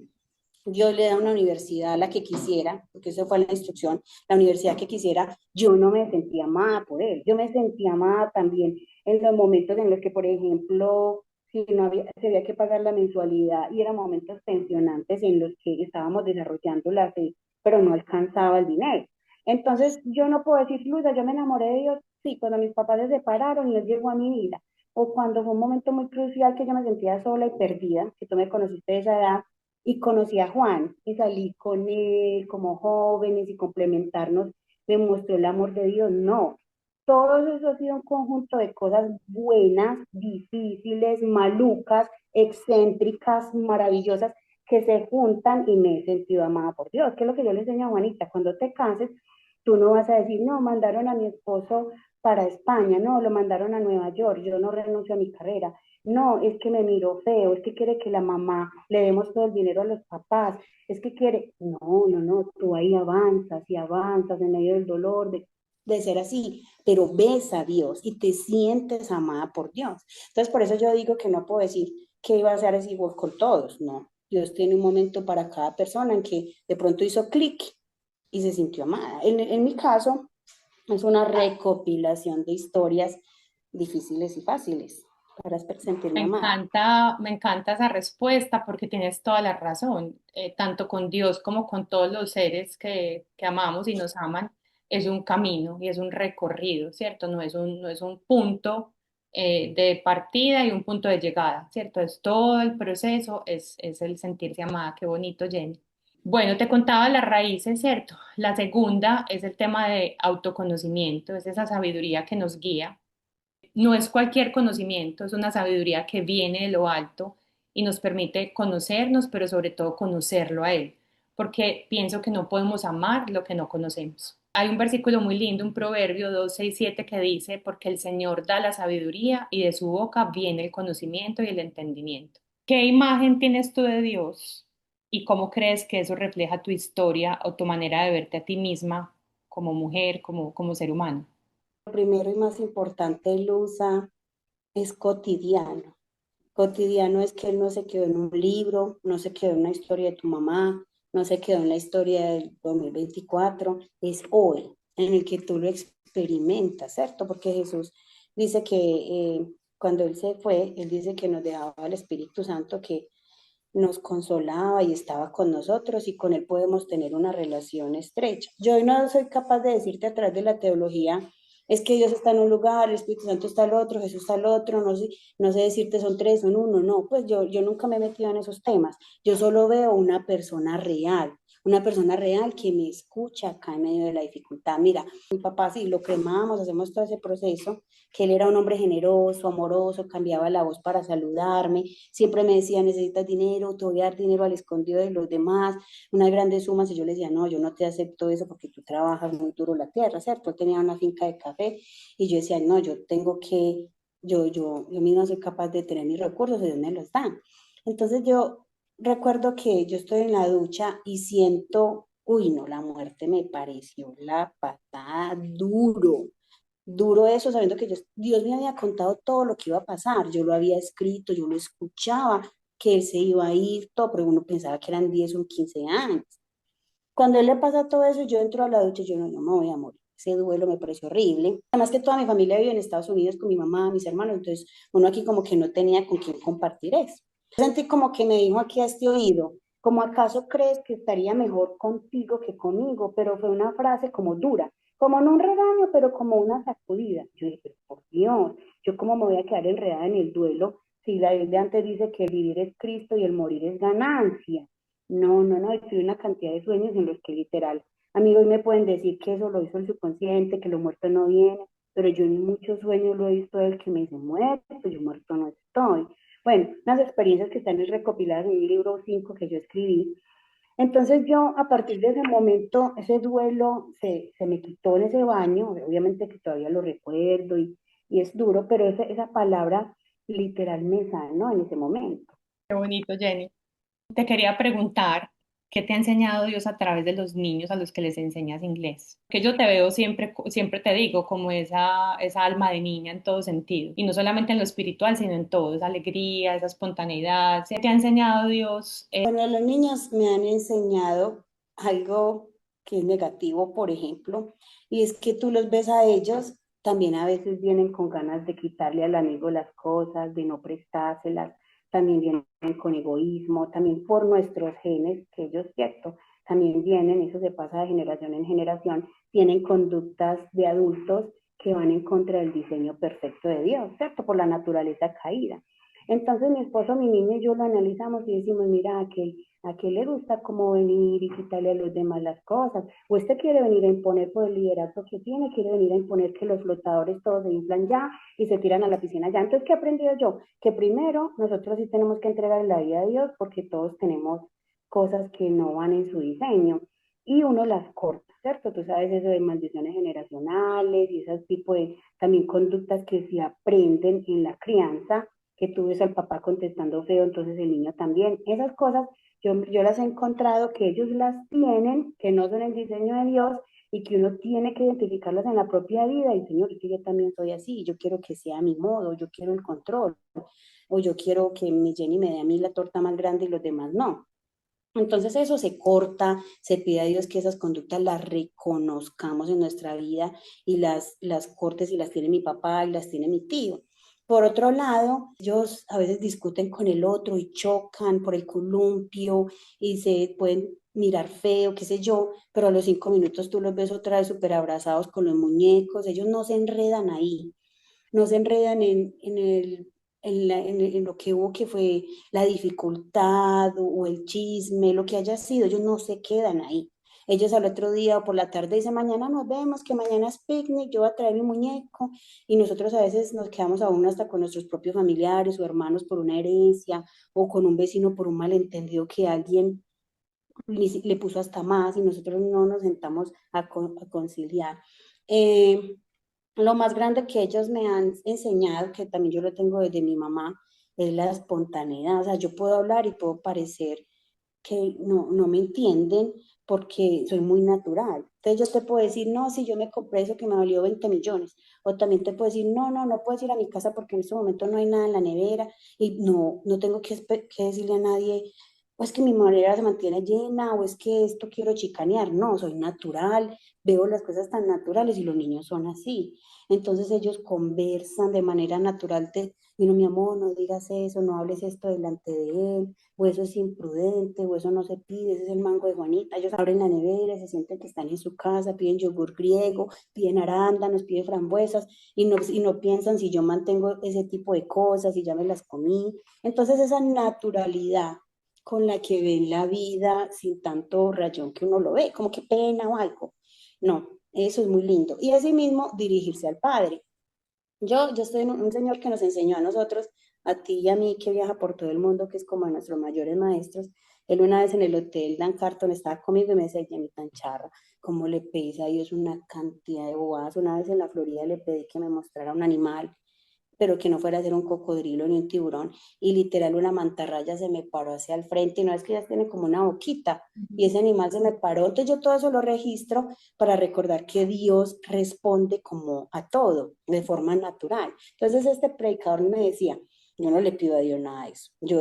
Dios le da una universidad a la que quisiera, porque eso fue la instrucción, la universidad que quisiera, yo no me sentía amada por él, yo me sentía amada también en los momentos en los que, por ejemplo, si no había, se había que pagar la mensualidad y eran momentos tensionantes en los que estábamos desarrollando la fe, pero no alcanzaba el dinero. Entonces, yo no puedo decir, Luisa, yo me enamoré de Dios, sí, cuando mis papás se separaron y él llegó a mi vida, o cuando fue un momento muy crucial que yo me sentía sola y perdida, que tú me conociste de esa edad, y conocí a Juan y salí con él como jóvenes y complementarnos, me mostró el amor de Dios. No, todo eso ha sido un conjunto de cosas buenas, difíciles, malucas, excéntricas, maravillosas, que se juntan y me he sentido amada por Dios, que es lo que yo le enseño a Juanita. Cuando te canses, tú no vas a decir, no, mandaron a mi esposo para España, no, lo mandaron a Nueva York, yo no renuncio a mi carrera, no, es que me miró feo, es que quiere que la mamá le demos todo el dinero a los papás, es que quiere, no, no, no, tú ahí avanzas y avanzas en medio del dolor de ser así, pero ves a Dios y te sientes amada por Dios. Entonces, por eso yo digo que no puedo decir que iba a ser así igual con todos, no. Dios tiene un momento para cada persona en que de pronto hizo clic y se sintió amada. En mi caso, es una recopilación de historias difíciles y fáciles para sentirme amada. Me encanta esa respuesta porque tienes toda la razón. Tanto con Dios como con todos los seres que amamos y nos aman, es un camino y es un recorrido, ¿cierto? No es un punto de partida y un punto de llegada, ¿cierto? Es todo el proceso, es el sentirse amada. Qué bonito, Jenny. Bueno, te contaba las raíces, ¿cierto? La segunda es el tema de autoconocimiento, es esa sabiduría que nos guía. No es cualquier conocimiento, es una sabiduría que viene de lo alto y nos permite conocernos, pero sobre todo conocerlo a Él, porque pienso que no podemos amar lo que no conocemos. Hay un versículo muy lindo, un proverbio 2:6-7 que dice, porque el Señor da la sabiduría y de su boca viene el conocimiento y el entendimiento. ¿Qué imagen tienes tú de Dios y cómo crees que eso refleja tu historia o tu manera de verte a ti misma como mujer, como ser humano? Lo primero y más importante, Luza, es cotidiano. Cotidiano es que él no se quedó en un libro, no se quedó en una historia de tu mamá, no se quedó en la historia del 2024, es hoy en el que tú lo experimentas, ¿cierto? Porque Jesús dice que cuando Él se fue, Él dice que nos dejaba el Espíritu Santo que nos consolaba y estaba con nosotros y con Él podemos tener una relación estrecha. Yo hoy no soy capaz de decirte a través de la teología, es que Dios está en un lugar, el Espíritu Santo está al otro, Jesús está al otro, no sé decirte son tres, son uno, no, pues yo nunca me he metido en esos temas, yo solo veo una persona real que me escucha acá en medio de la dificultad. Mira, mi papá sí, lo cremamos, hacemos todo ese proceso, que él era un hombre generoso, amoroso, cambiaba la voz para saludarme, siempre me decía, necesitas dinero, te voy a dar dinero al escondido de los demás, unas grandes sumas, y yo le decía, no, yo no te acepto eso porque tú trabajas muy duro la tierra, ¿cierto? Él tenía una finca de café, y yo decía, no, yo tengo que, yo misma soy capaz de tener mis recursos, ¿de dónde los dan? Entonces yo recuerdo que yo estoy en la ducha y siento, uy, no, la muerte me pareció la patada duro, duro eso, sabiendo que Dios me había contado todo lo que iba a pasar, yo lo había escrito, yo lo escuchaba, que él se iba a ir, todo, pero uno pensaba que eran 10 o 15 años. Cuando él le pasa todo eso, yo entro a la ducha y yo no, yo me voy a morir. Ese duelo me pareció horrible. Además que toda mi familia vive en Estados Unidos con mi mamá, mis hermanos, entonces uno aquí como que no tenía con quién compartir eso. Sentí como que me dijo aquí a este oído, como acaso crees que estaría mejor contigo que conmigo, pero fue una frase como dura, como no un regaño, pero como una sacudida. Yo dije, pero por Dios, yo cómo me voy a quedar enredada en el duelo si la Biblia antes dice que el vivir es Cristo y el morir es ganancia. No, no, no, tuve una cantidad de sueños en los que literal, amigos me pueden decir que eso lo hizo el subconsciente, que lo muerto no viene, pero yo en muchos sueños lo he visto del que me dice muerto, yo muerto no estoy. Bueno, unas experiencias que están recopiladas en un libro 5 que yo escribí. Entonces yo a partir de ese momento, ese duelo se me quitó en ese baño, obviamente que todavía lo recuerdo y es duro, pero esa palabra literal me sanó en ese momento. Qué bonito, Jenny. Te quería preguntar, ¿qué te ha enseñado Dios a través de los niños a los que les enseñas inglés? Que yo te veo siempre, siempre te digo, como esa alma de niña en todo sentido, y no solamente en lo espiritual, sino en todo, esa alegría, esa espontaneidad. ¿Qué te ha enseñado Dios? Bueno, los niños me han enseñado algo que es negativo, por ejemplo, y es que tú los ves a ellos, también a veces vienen con ganas de quitarle al amigo las cosas, de no prestárselas, también vienen con egoísmo, también por nuestros genes, que ellos, cierto, también vienen, eso se pasa de generación en generación, tienen conductas de adultos que van en contra del diseño perfecto de Dios, ¿cierto? Por la naturaleza caída. Entonces mi esposo, mi niño y yo lo analizamos y decimos, mira, a aquel le gusta como venir y quitarle a los demás las cosas, o este quiere venir a imponer por el liderazgo que tiene, quiere venir a imponer que los flotadores todos se inflan ya y se tiran a la piscina ya. Entonces, ¿qué he aprendido yo? Que primero nosotros sí tenemos que entregar la vida a Dios porque todos tenemos cosas que no van en su diseño y uno las corta, ¿cierto? Tú sabes eso de maldiciones generacionales y ese tipo de también conductas que se aprenden en la crianza, que tú ves al papá contestando feo, entonces el niño también. Esas cosas yo las he encontrado que ellos las tienen, que no son el diseño de Dios y que uno tiene que identificarlas en la propia vida y Señor, es que yo también soy así, yo quiero que sea a mi modo, yo quiero el control, o yo quiero que mi Jenny me dé a mí la torta más grande y los demás no. Entonces eso se corta, se pide a Dios que esas conductas las reconozcamos en nuestra vida y las cortes y las tiene mi papá y las tiene mi tío. Por otro lado, ellos a veces discuten con el otro y chocan por el columpio y se pueden mirar feo, qué sé yo, pero a los 5 minutos tú los ves otra vez súper abrazados con los muñecos, ellos no se enredan ahí, no se enredan en lo que hubo, que fue la dificultad o el chisme, lo que haya sido, ellos no se quedan ahí. Ellos al otro día o por la tarde dicen, mañana nos vemos, que mañana es picnic, yo voy a traer mi muñeco. Y nosotros a veces nos quedamos aún hasta con nuestros propios familiares o hermanos por una herencia o con un vecino por un malentendido que alguien le puso hasta más y nosotros no nos sentamos a conciliar. Eh, lo más grande que ellos me han enseñado, que también yo lo tengo desde mi mamá, es la espontaneidad. O sea, yo puedo hablar y puedo parecer que no me entienden porque soy muy natural. Entonces yo te puedo decir, no, si yo me compré eso que me valió 20 millones. O también te puedo decir, no puedes ir a mi casa porque en este momento no hay nada en la nevera y no tengo que decirle a nadie, o es que mi manera se mantiene llena, o es que esto quiero chicanear. No, soy natural, veo las cosas tan naturales y los niños son así. Entonces ellos conversan de manera natural, no, mi amor, no digas eso, no hables esto delante de él, o eso es imprudente, o eso no se pide, ese es el mango de Juanita. Ellos abren la nevera, se sienten que están en su casa, piden yogur griego, piden arándanos, piden frambuesas, y no piensan si yo mantengo ese tipo de cosas, si ya me las comí. Entonces esa naturalidad con la que ven la vida sin tanto rayón que uno lo ve, como que pena o algo. No, eso es muy lindo. Y asimismo, dirigirse al Padre. Yo estoy en un señor que nos enseñó a nosotros, a ti y a mí, que viaja por todo el mundo, que es como de nuestros mayores maestros. Él una vez en el hotel Dan Carton estaba conmigo y me decía, Jenny, tan charra, como le pedís a Dios una cantidad de bobadas. Una vez en la Florida le pedí que me mostrara un animal, pero que no fuera a ser un cocodrilo ni un tiburón, y literal una mantarraya se me paró hacia el frente, y no es que ya tiene como una boquita, y ese animal se me paró, entonces yo todo eso lo registro para recordar que Dios responde como a todo, de forma natural. Entonces este predicador me decía, yo no le pido a Dios nada de eso. Yo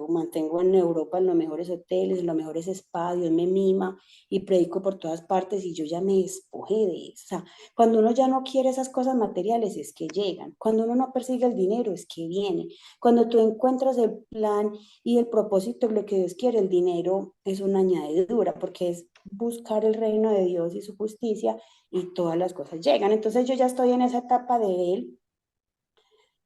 mantengo en Europa en los mejores hoteles, en los mejores spas, Dios me mima y predico por todas partes y yo ya me despojé de eso. O sea, cuando uno ya no quiere esas cosas materiales es que llegan. Cuando uno no persigue el dinero es que viene. Cuando tú encuentras el plan y el propósito de lo que Dios quiere, el dinero es una añadidura porque es buscar el reino de Dios y su justicia y todas las cosas llegan. Entonces yo ya estoy en esa etapa de él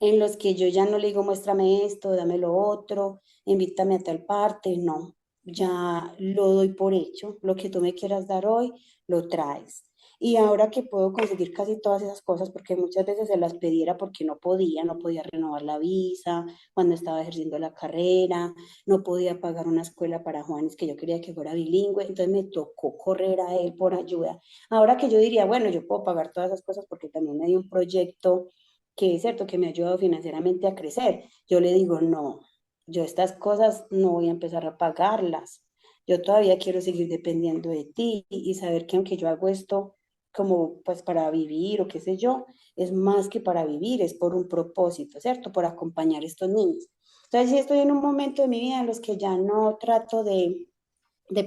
en los que yo ya no le digo, muéstrame esto, dame lo otro, invítame a tal parte, no, ya lo doy por hecho, lo que tú me quieras dar hoy, lo traes. Y ahora que puedo conseguir casi todas esas cosas, porque muchas veces se las pidiera porque no podía renovar la visa cuando estaba ejerciendo la carrera, no podía pagar una escuela para Juanes que yo quería que fuera bilingüe, entonces me tocó correr a él por ayuda. Ahora que yo diría, bueno, yo puedo pagar todas esas cosas porque también me dio un proyecto que es cierto que me ha ayudado financieramente a crecer. Yo le digo, no, yo estas cosas no voy a empezar a pagarlas. Yo todavía quiero seguir dependiendo de ti y saber que aunque yo hago esto como pues para vivir o qué sé yo, es más que para vivir, es por un propósito, ¿cierto? Por acompañar a estos niños. Entonces, sí estoy en un momento de mi vida en los que ya no trato de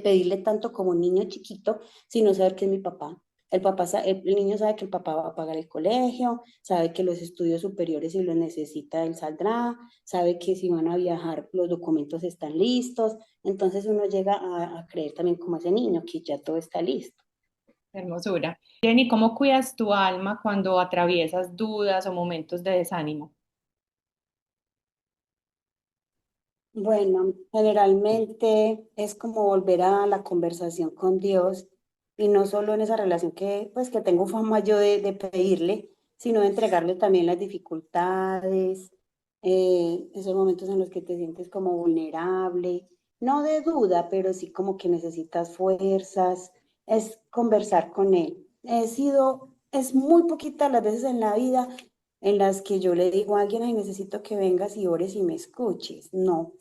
pedirle tanto como un niño chiquito, sino saber que es mi papá. El niño sabe que el papá va a pagar el colegio, sabe que los estudios superiores si los necesita él saldrá, sabe que si van a viajar los documentos están listos, entonces uno llega a creer también como ese niño que ya todo está listo. Hermosura. Jenny, ¿cómo cuidas tu alma cuando atraviesas dudas o momentos de desánimo? Bueno, generalmente es como volver a la conversación con Dios y no solo en esa relación que pues que tengo fama yo de pedirle, sino de entregarle también las dificultades, esos momentos en los que te sientes como vulnerable, no de duda, pero sí como que necesitas fuerzas, es conversar con Él. Es muy poquitas las veces en la vida en las que yo le digo a alguien, ay, necesito que vengas y ores y me escuches. No,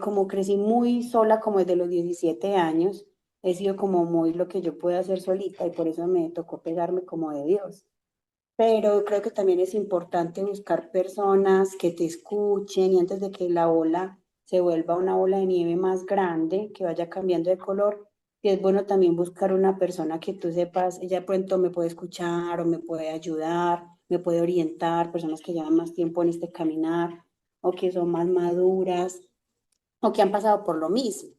como crecí muy sola, como desde los 17 años, he sido como muy lo que yo puedo hacer solita y por eso me tocó pegarme como de Dios. Pero creo que también es importante buscar personas que te escuchen y antes de que la ola se vuelva una bola de nieve más grande, que vaya cambiando de color, y es bueno también buscar una persona que tú sepas, ella de pronto me puede escuchar o me puede ayudar, me puede orientar, personas que llevan más tiempo en este caminar o que son más maduras o que han pasado por lo mismo.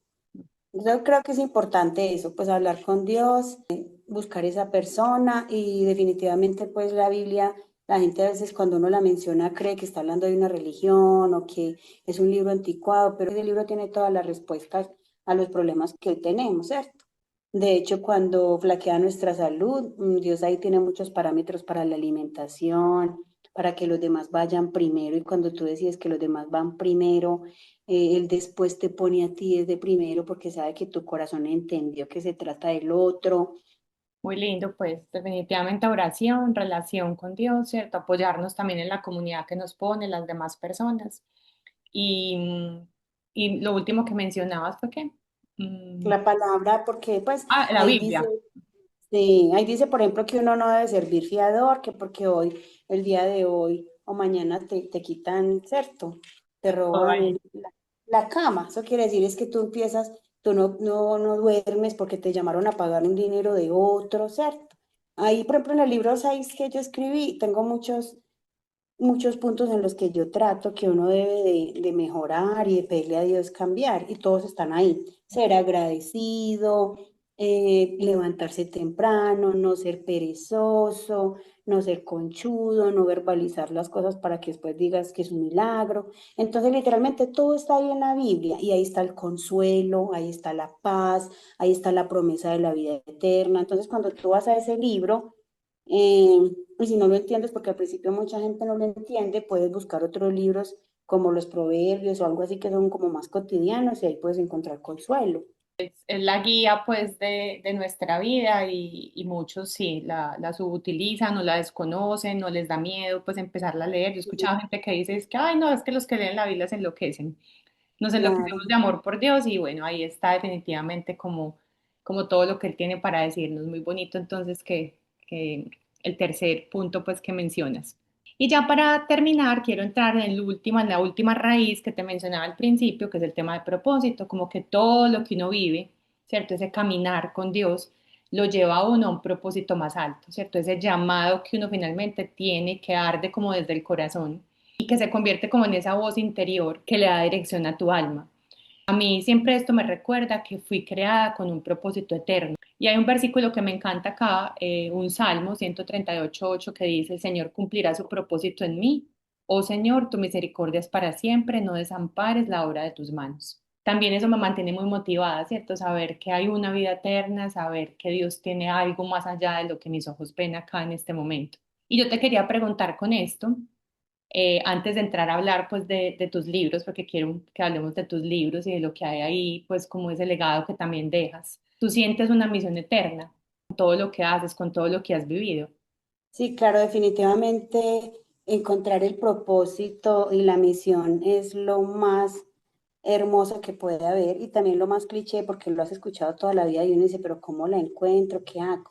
Yo creo que es importante eso, pues hablar con Dios, buscar esa persona y definitivamente pues la Biblia, la gente a veces cuando uno la menciona cree que está hablando de una religión o que es un libro anticuado, pero ese libro tiene todas las respuestas a los problemas que hoy tenemos, ¿cierto? De hecho, cuando flaquea nuestra salud, Dios ahí tiene muchos parámetros para la alimentación, para que los demás vayan primero y cuando tú decides que los demás van primero, él después te pone a ti desde primero porque sabe que tu corazón entendió que se trata del otro. Muy lindo, pues definitivamente oración, relación con Dios, ¿cierto? Apoyarnos también en la comunidad que nos pone, las demás personas. Y, y lo último que mencionabas fue qué? Mm, La palabra, porque pues la ahí dice, Biblia. sí, ahí dice, por ejemplo, que uno no debe servir fiador, que porque hoy, el día de hoy o mañana te quitan, ¿cierto? Te Todo roban ahí. la cama. Eso quiere decir es que tú empiezas, tú no duermes porque te llamaron a pagar un dinero de otro, ¿cierto? Ahí, por ejemplo, en el libro 6 que yo escribí, tengo muchos puntos en los que yo trato que uno debe de mejorar y de pedirle a Dios cambiar, y todos están ahí. Ser agradecido, levantarse temprano, no ser perezoso, no ser conchudo, no verbalizar las cosas para que después digas que es un milagro. Entonces, literalmente todo está ahí en la Biblia y ahí está el consuelo, ahí está la paz, ahí está la promesa de la vida eterna. Entonces, cuando tú vas a ese libro, eh, y si no lo entiendes, porque al principio mucha gente no lo entiende, puedes buscar otros libros como los proverbios o algo así que son como más cotidianos y ahí puedes encontrar consuelo. Es la guía pues de nuestra vida y muchos sí la subutilizan o la desconocen, no les da miedo pues empezarla a leer. Yo he escuchado gente que dice es que, ay no, es que los que leen la Biblia se enloquecen. Nos Claro. enloquecemos de amor por Dios y bueno, ahí está definitivamente como todo lo que Él tiene para decirnos. Muy bonito entonces que el tercer punto pues que mencionas. Y ya para terminar, quiero entrar en la última raíz que te mencionaba al principio, que es el tema de propósito, como que todo lo que uno vive, ¿cierto? Ese caminar con Dios lo lleva a uno a un propósito más alto, ¿cierto? Ese llamado que uno finalmente tiene, que arde como desde el corazón y que se convierte como en esa voz interior que le da dirección a tu alma. A mí siempre esto me recuerda que fui creada con un propósito eterno. Y hay un versículo que me encanta acá, un Salmo 138:8 que dice, el Señor cumplirá su propósito en mí. Oh Señor, tu misericordia es para siempre, no desampares la obra de tus manos. También eso me mantiene muy motivada, ¿cierto? Saber que hay una vida eterna, saber que Dios tiene algo más allá de lo que mis ojos ven acá en este momento. Y yo te quería preguntar con esto, antes de entrar a hablar pues de tus libros, porque quiero que hablemos de tus libros y de lo que hay ahí, pues como ese legado que también dejas. Tú sientes una misión eterna con todo lo que haces, con todo lo que has vivido. Sí, claro, definitivamente encontrar el propósito y la misión es lo más hermosa que puede haber y también lo más cliché porque lo has escuchado toda la vida y uno dice, pero ¿cómo la encuentro? ¿Qué hago?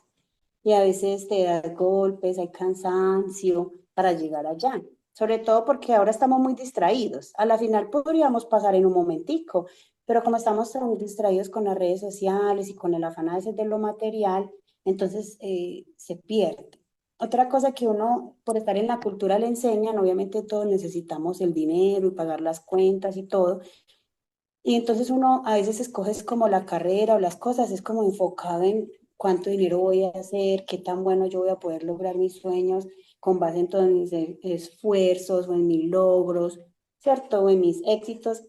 Y a veces te das golpes, hay cansancio para llegar allá. Sobre todo porque ahora estamos muy distraídos. A la final podríamos pasar en un momentico, pero como estamos tan distraídos con las redes sociales y con el afán a veces de lo material, entonces se pierde. Otra cosa que uno, por estar en la cultura, le enseñan, obviamente todos necesitamos el dinero y pagar las cuentas y todo, y entonces uno a veces escoge es como la carrera o las cosas, es como enfocado en cuánto dinero voy a hacer, qué tan bueno yo voy a poder lograr mis sueños con base en todos mis esfuerzos o en mis logros, ¿cierto? O en mis éxitos.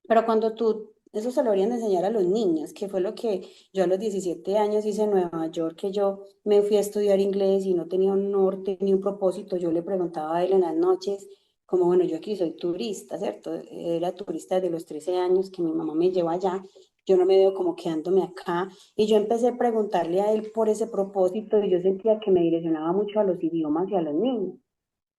Pero cuando tú, eso se lo deberían de enseñar a los niños, que fue lo que yo a los 17 años hice en Nueva York, que yo me fui a estudiar inglés y no tenía un norte ni un propósito. Yo le preguntaba a él en las noches, como bueno, yo aquí soy turista, ¿cierto? Era turista desde los 13 años que mi mamá me llevó allá. Yo no me veo como quedándome acá. Y yo empecé a preguntarle a él por ese propósito y yo sentía que me direccionaba mucho a los idiomas y a los niños.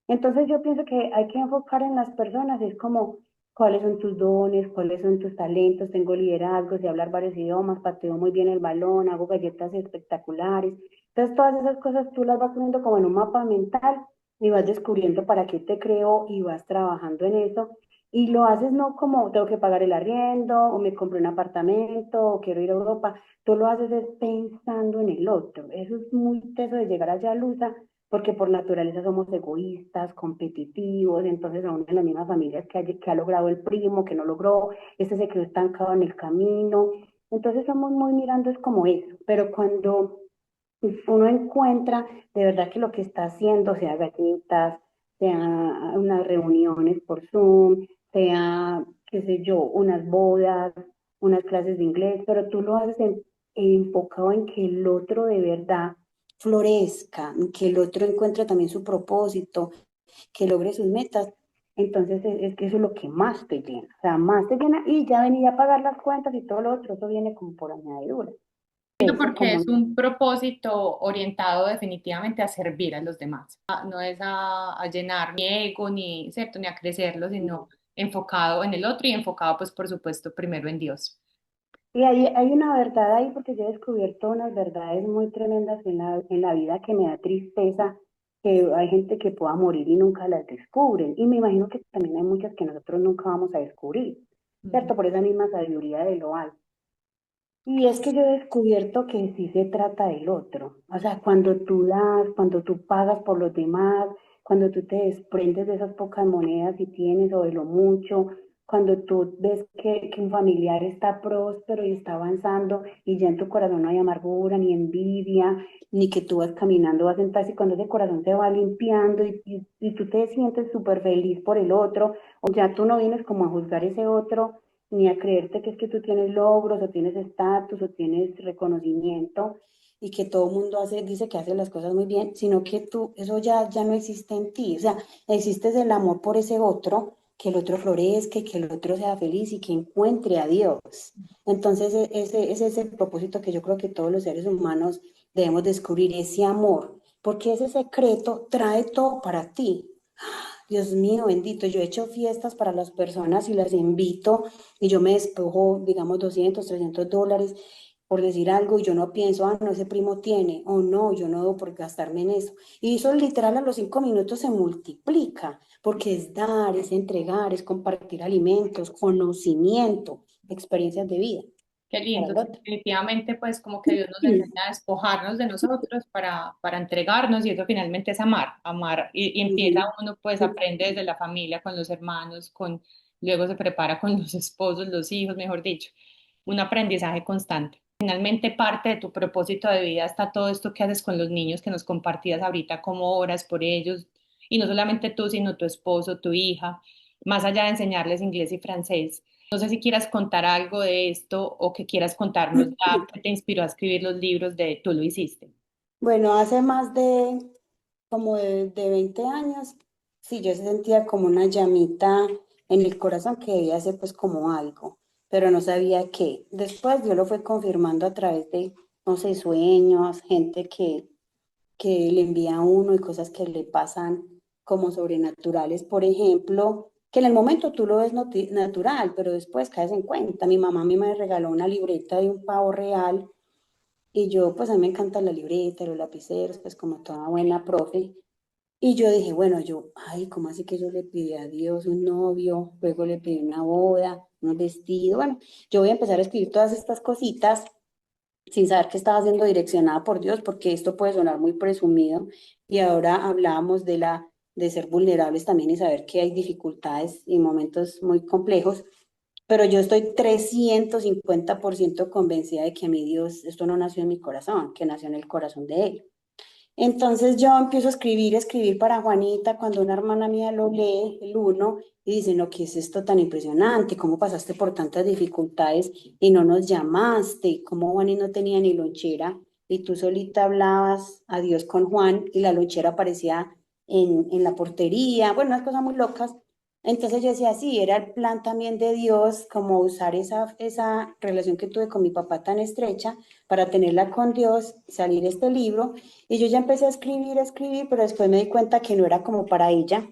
Entonces yo pienso que hay que enfocar en las personas, es como cuáles son tus dones, cuáles son tus talentos, tengo liderazgo, sé hablar varios idiomas, pateo muy bien el balón, hago galletas espectaculares. Entonces todas esas cosas tú las vas poniendo como en un mapa mental y vas descubriendo para qué te creo y vas trabajando en eso. Y lo haces no como tengo que pagar el arriendo o me compré un apartamento o quiero ir a Europa, tú lo haces es pensando en el otro. Eso es muy teso de llegar allá a Lusa porque por naturaleza somos egoístas, competitivos, entonces aún en las mismas familias que ha logrado el primo, que no logró, este se quedó estancado en el camino, entonces somos muy mirando es como eso, pero cuando uno encuentra de verdad que lo que está haciendo, sea galletas, sea unas reuniones por Zoom, sea, qué sé yo, unas bodas, unas clases de inglés, pero tú lo haces enfocado en que el otro de verdad florezca, que el otro encuentre también su propósito, que logre sus metas. Entonces es que eso es lo que más te llena, o sea, más te llena y ya venía a pagar las cuentas y todo lo otro, eso viene como por añadidura. Eso Porque como es un propósito orientado definitivamente a servir a los demás. No es a llenar mi ego ni, ¿cierto? Ni a crecerlo, sino enfocado en el otro y enfocado, pues, por supuesto, primero en Dios. y hay una verdad ahí porque yo he descubierto unas verdades muy tremendas en la vida que me da tristeza, que hay gente que pueda morir y nunca las descubren. Y me imagino que también hay muchas que nosotros nunca vamos a descubrir, Ujú. ¿cierto? Por esa misma sabiduría de lo alto. Y es que yo he descubierto que sí se trata del otro. O sea, cuando tú das, cuando tú pagas por los demás, cuando tú te desprendes de esas pocas monedas si tienes o de lo mucho, cuando tú ves que un familiar está próspero y está avanzando y ya en tu corazón no hay amargura, ni envidia, ni que tú vas caminando, vas en paz y cuando ese corazón se va limpiando y tú te sientes súper feliz por el otro, o ya tú no vienes como a juzgar ese otro ni a creerte que es que tú tienes logros o tienes estatus o tienes reconocimiento y que todo el mundo dice que hace las cosas muy bien, sino que tú, eso ya no existe en ti. O sea, existe el amor por ese otro, que el otro florezca, y que el otro sea feliz y que encuentre a Dios. Entonces, ese es el propósito que yo creo que todos los seres humanos debemos descubrir, ese amor, porque ese secreto trae todo para ti. Dios mío, bendito, yo he hecho fiestas para las personas y las invito y yo me despojo, digamos, $200, $300 por decir algo y yo no pienso, ah, no, ese primo tiene, o no, yo no debo por gastarme en eso. Y eso literal a los 5 minutos se multiplica, porque es dar, es entregar, es compartir alimentos, conocimiento, experiencias de vida Qué para lindo, el otro. definitivamente pues como que Dios nos enseña a despojarnos de nosotros para entregarnos y eso finalmente es amar, amar y empieza Ujú. uno pues aprende desde la familia, con los hermanos, luego se prepara con los esposos, los hijos, mejor dicho, un aprendizaje constante. Finalmente parte de tu propósito de vida está todo esto que haces con los niños que nos compartías ahorita, cómo oras por ellos y no solamente tú, sino tu esposo, tu hija, más allá de enseñarles inglés y francés. No sé si quieras contar algo de esto o que quieras contarnos ya que te inspiró a escribir los libros de Tú lo hiciste. Bueno, hace más de como de 20 años, sí, yo sentía como una llamita en el corazón que debía ser pues como algo, pero no sabía qué. Después Dios lo fue confirmando a través de, no sé, sueños, gente que le envía a uno y cosas que le pasan como sobrenaturales. Por ejemplo, que en el momento tú lo ves natural, pero después caes en cuenta. Mi mamá a mí me regaló una libreta de un pavo real y yo, pues a mí me encantan la libreta, los lapiceros, pues como toda buena profe. Y yo dije, bueno, yo, ay, ¿cómo así que yo le pedí a Dios un novio? Luego le pedí una boda, un vestido. Bueno, yo voy a empezar a escribir todas estas cositas sin saber que estaba siendo direccionada por Dios, porque esto puede sonar muy presumido. Y ahora hablábamos de ser vulnerables también y saber que hay dificultades y momentos muy complejos. Pero yo estoy 350% convencida de que a mi Dios, esto no nació en mi corazón, que nació en el corazón de Él. Entonces yo empiezo a escribir para Juanita cuando una hermana mía lo lee, el uno, y dice, no, ¿qué es esto tan impresionante? ¿Cómo pasaste por tantas dificultades y no nos llamaste? ¿Cómo Juan y no tenía ni lonchera? Y tú solita hablabas a Dios con Juan y la lonchera aparecía en la portería, bueno, unas cosas muy locas. Entonces yo decía, sí, era el plan también de Dios, como usar esa relación que tuve con mi papá tan estrecha para tenerla con Dios, salir este libro. Y yo ya empecé a escribir, pero después me di cuenta que no era como para ella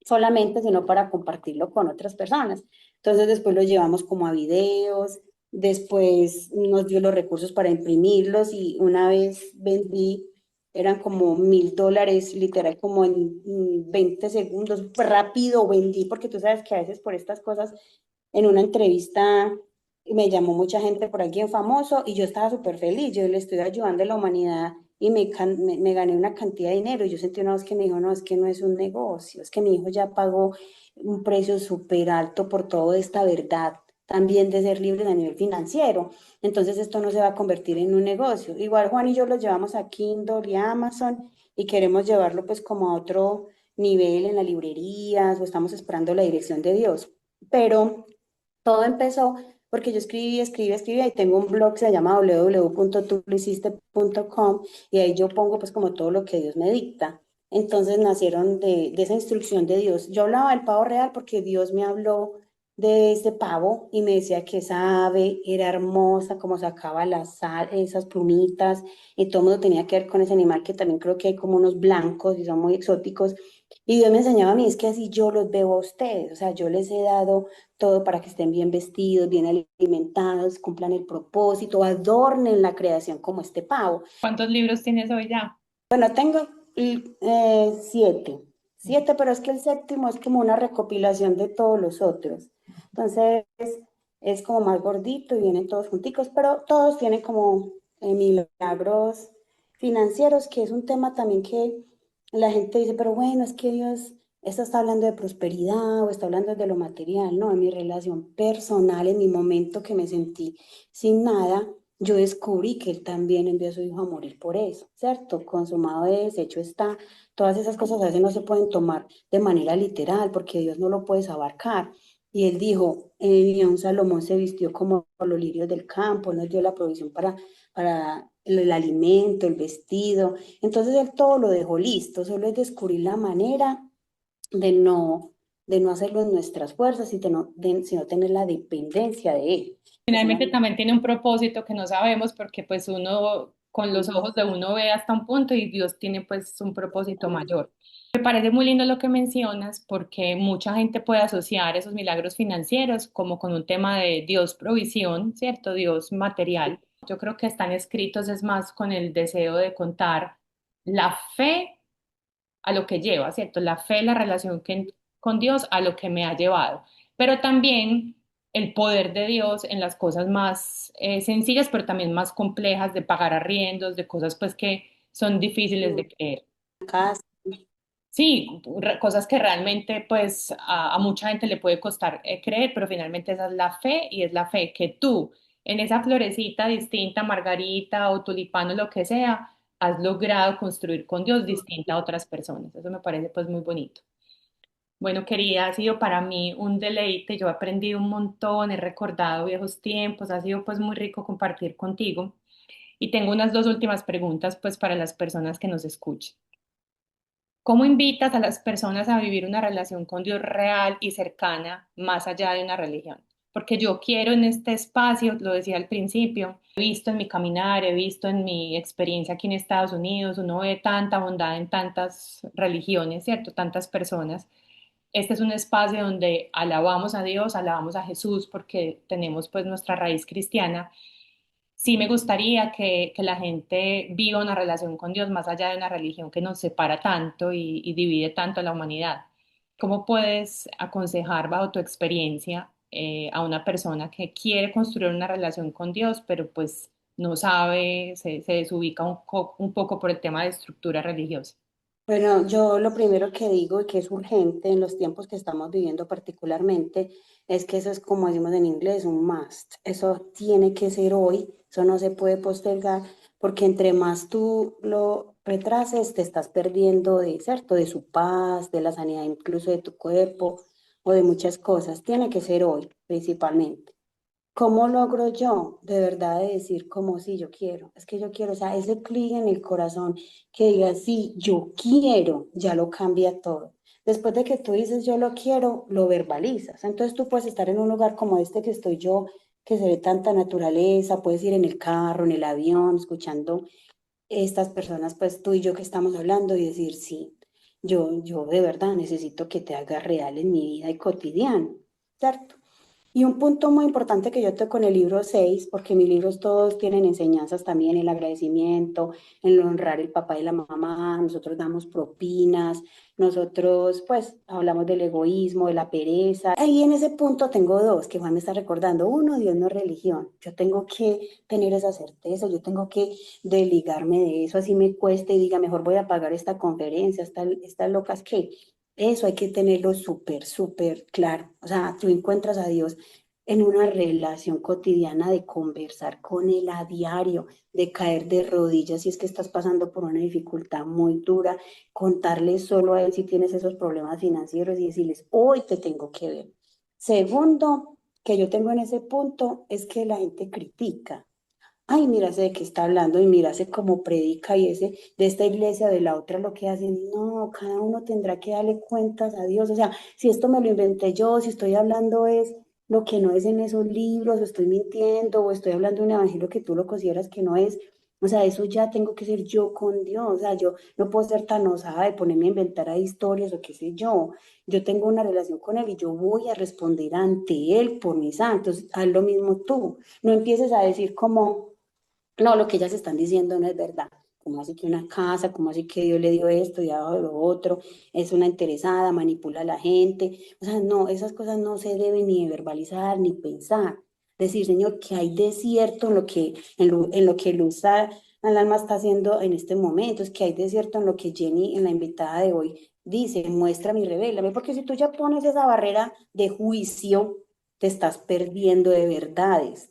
solamente, sino para compartirlo con otras personas. Entonces después lo llevamos como a videos, después nos dio los recursos para imprimirlos y una vez vendí, eran como $1.000, literal, como en 20 segundos, pues rápido vendí, porque tú sabes que a veces por estas cosas, en una entrevista me llamó mucha gente por alguien famoso y yo estaba súper feliz, yo le estoy ayudando a la humanidad y me gané una cantidad de dinero. Y yo sentí una voz que me dijo, no, es que no es un negocio, es que mi hijo ya pagó un precio súper alto por toda esta verdad, también de ser libres a nivel financiero. Entonces esto no se va a convertir en un negocio. Igual Juan y yo lo llevamos a Kindle y Amazon y queremos llevarlo pues como a otro nivel en las librerías o estamos esperando la dirección de Dios. Pero todo empezó porque yo escribía y tengo un blog que se llama www.tulohiciste.com y ahí yo pongo pues como todo lo que Dios me dicta. Entonces nacieron de esa instrucción de Dios. Yo hablaba del pavo real porque Dios me habló de ese pavo y me decía que esa ave era hermosa, como sacaba esas plumitas y todo el mundo tenía que ver con ese animal que también creo que hay como unos blancos y son muy exóticos. Y Dios me enseñaba a mí, es que así yo los veo a ustedes, o sea, yo les he dado todo para que estén bien vestidos, bien alimentados, cumplan el propósito, adornen la creación como este pavo. ¿Cuántos libros tienes hoy ya? Bueno, tengo 7, pero es que el séptimo es como una recopilación de todos los otros. Entonces es como más gordito y vienen todos junticos, pero todos tienen como milagros financieros, que es un tema también que la gente dice, pero bueno, es que Dios, esto está hablando de prosperidad o está hablando de lo material, no, en mi relación personal, en mi momento que me sentí sin nada, yo descubrí que Él también envió a su Hijo a morir por eso, ¿cierto? Consumado es, hecho está. Todas esas cosas a veces no se pueden tomar de manera literal porque Dios no lo puede abarcar. Y Él dijo, y un Salomón se vistió como los lirios del campo, nos dio la provisión para el alimento, el vestido. Entonces Él todo lo dejó listo, solo es descubrir la manera de no, de no hacerlo en nuestras fuerzas, sino tener la dependencia de Él. Es una... Finalmente también tiene un propósito que no sabemos porque pues uno con los ojos de uno ve hasta un punto y Dios tiene pues un propósito mayor. Me parece muy lindo lo que mencionas porque mucha gente puede asociar esos milagros financieros como con un tema de Dios provisión, ¿cierto? Dios material. Yo creo que están escritos es más con el deseo de contar la fe a lo que lleva, ¿cierto? La fe, la relación con Dios a lo que me ha llevado, pero también el poder de Dios en las cosas más sencillas, pero también más complejas de pagar arriendos, de cosas pues que son difíciles de creer. casa. Sí, cosas que realmente pues a mucha gente le puede costar creer, pero finalmente esa es la fe y es la fe que tú en esa florecita distinta, margarita o tulipano, lo que sea, has logrado construir con Dios distinta a otras personas. Eso me parece pues muy bonito. Bueno, querida, ha sido para mí un deleite, yo he aprendido un montón, he recordado viejos tiempos, ha sido pues muy rico compartir contigo y tengo unas dos últimas preguntas pues para las personas que nos escuchan. ¿Cómo invitas a las personas a vivir una relación con Dios real y cercana más allá de una religión? Porque yo quiero en este espacio, lo decía al principio, he visto en mi caminar, he visto en mi experiencia aquí en Estados Unidos, uno ve tanta bondad en tantas religiones, ¿cierto? Tantas personas. este es un espacio donde alabamos a Dios, alabamos a Jesús porque tenemos pues nuestra raíz cristiana. Sí me gustaría que la gente viva una relación con Dios más allá de una religión que nos separa tanto y divide tanto a la humanidad. ¿Cómo puedes aconsejar bajo tu experiencia a una persona que quiere construir una relación con Dios, pero pues no sabe, se desubica un poco por el tema de estructura religiosa? Bueno, yo lo primero que digo y que es urgente en los tiempos que estamos viviendo particularmente es que eso es como decimos en inglés, un must. Eso tiene que ser hoy, eso no se puede postergar porque entre más tú lo retrases te estás perdiendo de, ¿cierto? De su paz, de la sanidad incluso de tu cuerpo o de muchas cosas. Tiene que ser hoy principalmente. ¿Cómo logro yo de verdad de decir como sí, yo quiero? Es que yo quiero, o sea, ese clic en el corazón que diga sí, yo quiero, ya lo cambia todo. Después de que tú dices yo lo quiero, lo verbalizas. Entonces tú puedes estar en un lugar como este que estoy yo, que se ve tanta naturaleza, puedes ir en el carro, en el avión, escuchando estas personas, pues tú y yo que estamos hablando y decir sí, yo de verdad necesito que te hagas real en mi vida y cotidiano, ¿cierto? Y un punto muy importante que yo toco en el libro 6 porque mis libros todos tienen enseñanzas también, el agradecimiento, el honrar el papá y la mamá, nosotros damos propinas, nosotros pues hablamos del egoísmo, de la pereza. Ahí en ese punto tengo dos que Juan me está recordando. Uno, Dios no es religión. Yo tengo que tener esa certeza, yo tengo que desligarme de eso, así me cueste y diga, mejor voy a pagar esta conferencia, estas locas que... Eso hay que tenerlo súper, súper claro. O sea, tú encuentras a Dios en una relación cotidiana de conversar con Él a diario, de caer de rodillas si es que estás pasando por una dificultad muy dura, contarle solo a Él si tienes esos problemas financieros y decirles, hoy te tengo que ver. Segundo, que yo tengo en ese punto es que la gente critica. Ay, mírase de qué está hablando y mírase cómo predica y ese de esta iglesia, de la otra, lo que hacen. No, cada uno tendrá que darle cuentas a Dios. O sea, si esto me lo inventé yo, si estoy hablando es lo que no es en esos libros, o estoy mintiendo, o estoy hablando de un evangelio que tú lo consideras que no es. O sea, eso ya tengo que ser yo con Dios. O sea, yo no puedo ser tan osada de ponerme a inventar ahí historias o qué sé yo. Yo tengo una relación con Él y yo voy a responder ante Él por mis santos. Haz lo mismo tú. No empieces a decir como no, lo que ellas están diciendo no es verdad. ¿Cómo así que una casa? ¿Cómo así que Dios le dio esto y dado lo otro? Es una interesada, manipula a la gente. O sea, no, esas cosas no se deben ni verbalizar ni pensar. Decir, Señor, que hay desierto en lo que Luz al alma está haciendo en este momento. Es que hay desierto en lo que Jenny, en la invitada de hoy, dice, muéstrame y revélame. Porque si tú ya pones esa barrera de juicio, te estás perdiendo de verdades,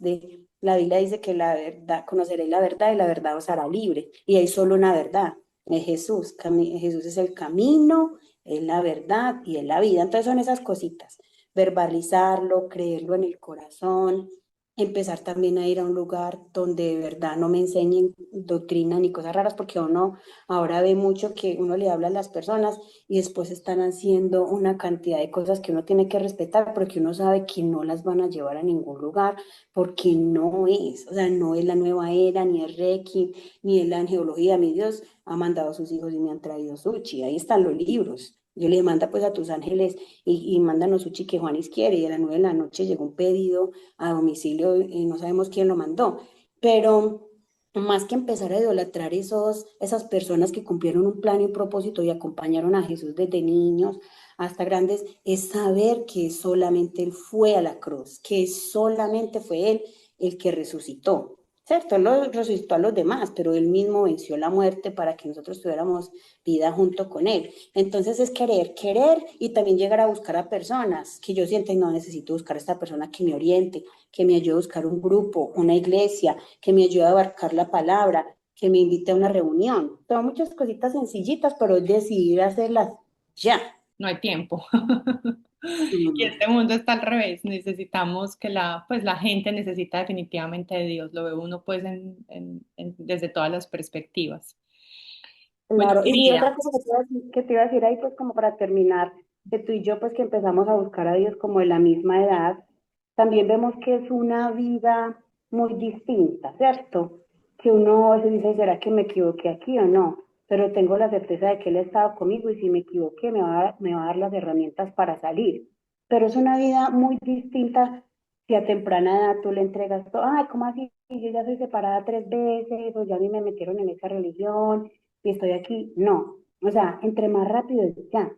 la Biblia dice que la verdad, conoceréis la verdad y la verdad os hará libre. Y hay solo una verdad, es Jesús. Jesús es el camino, es la verdad y es la vida. Entonces son esas cositas. Verbalizarlo, creerlo en el corazón, empezar también a ir a un lugar donde de verdad no me enseñen doctrina ni cosas raras, porque uno ahora ve mucho que uno le habla a las personas y después están haciendo una cantidad de cosas que uno tiene que respetar, porque uno sabe que no las van a llevar a ningún lugar porque no es, o sea, no es la nueva era, ni es Reiki, ni es la angeología. Mi Dios ha mandado a sus hijos y me han traído sushi. Ahí están los libros. Yo le manda pues a tus ángeles y mándanos sushi que Juanis quiere. Y a las 9 de la noche llegó un pedido a domicilio y no sabemos quién lo mandó. Pero más que empezar a idolatrar esas personas que cumplieron un plan y un propósito y acompañaron a Jesús desde niños hasta grandes, es saber que solamente Él fue a la cruz, que solamente fue Él el que resucitó. ¿Cierto? Él lo resucitó a los demás, pero Él mismo venció la muerte para que nosotros tuviéramos vida junto con Él. Entonces es querer, querer y también llegar a buscar a personas que yo siento, no necesito buscar a esta persona que me oriente, que me ayude a buscar un grupo, una iglesia, que me ayude a abarcar la palabra, que me invite a una reunión. Son muchas cositas sencillitas, pero es decidir hacerlas ya. No hay tiempo. Y Mm. este mundo está al revés. Necesitamos que pues la gente necesita definitivamente de Dios. Lo ve uno pues desde todas las perspectivas. Bueno, Claro, y otra querida, cosa que te iba a decir ahí, pues como para terminar, que tú y yo, pues que empezamos a buscar a Dios como de la misma edad, también vemos que es una vida muy distinta, ¿cierto? Que uno a veces dice, ¿será que me equivoqué aquí o no? pero tengo la certeza de que Él ha estado conmigo y si me equivoqué me va a dar las herramientas para salir. Pero es una vida muy distinta si a temprana edad tú le entregas todo, ay, ¿cómo así? Yo ya soy separada 3 veces, o ya a mí me metieron en esa religión y estoy aquí. No, o sea, entre más rápido,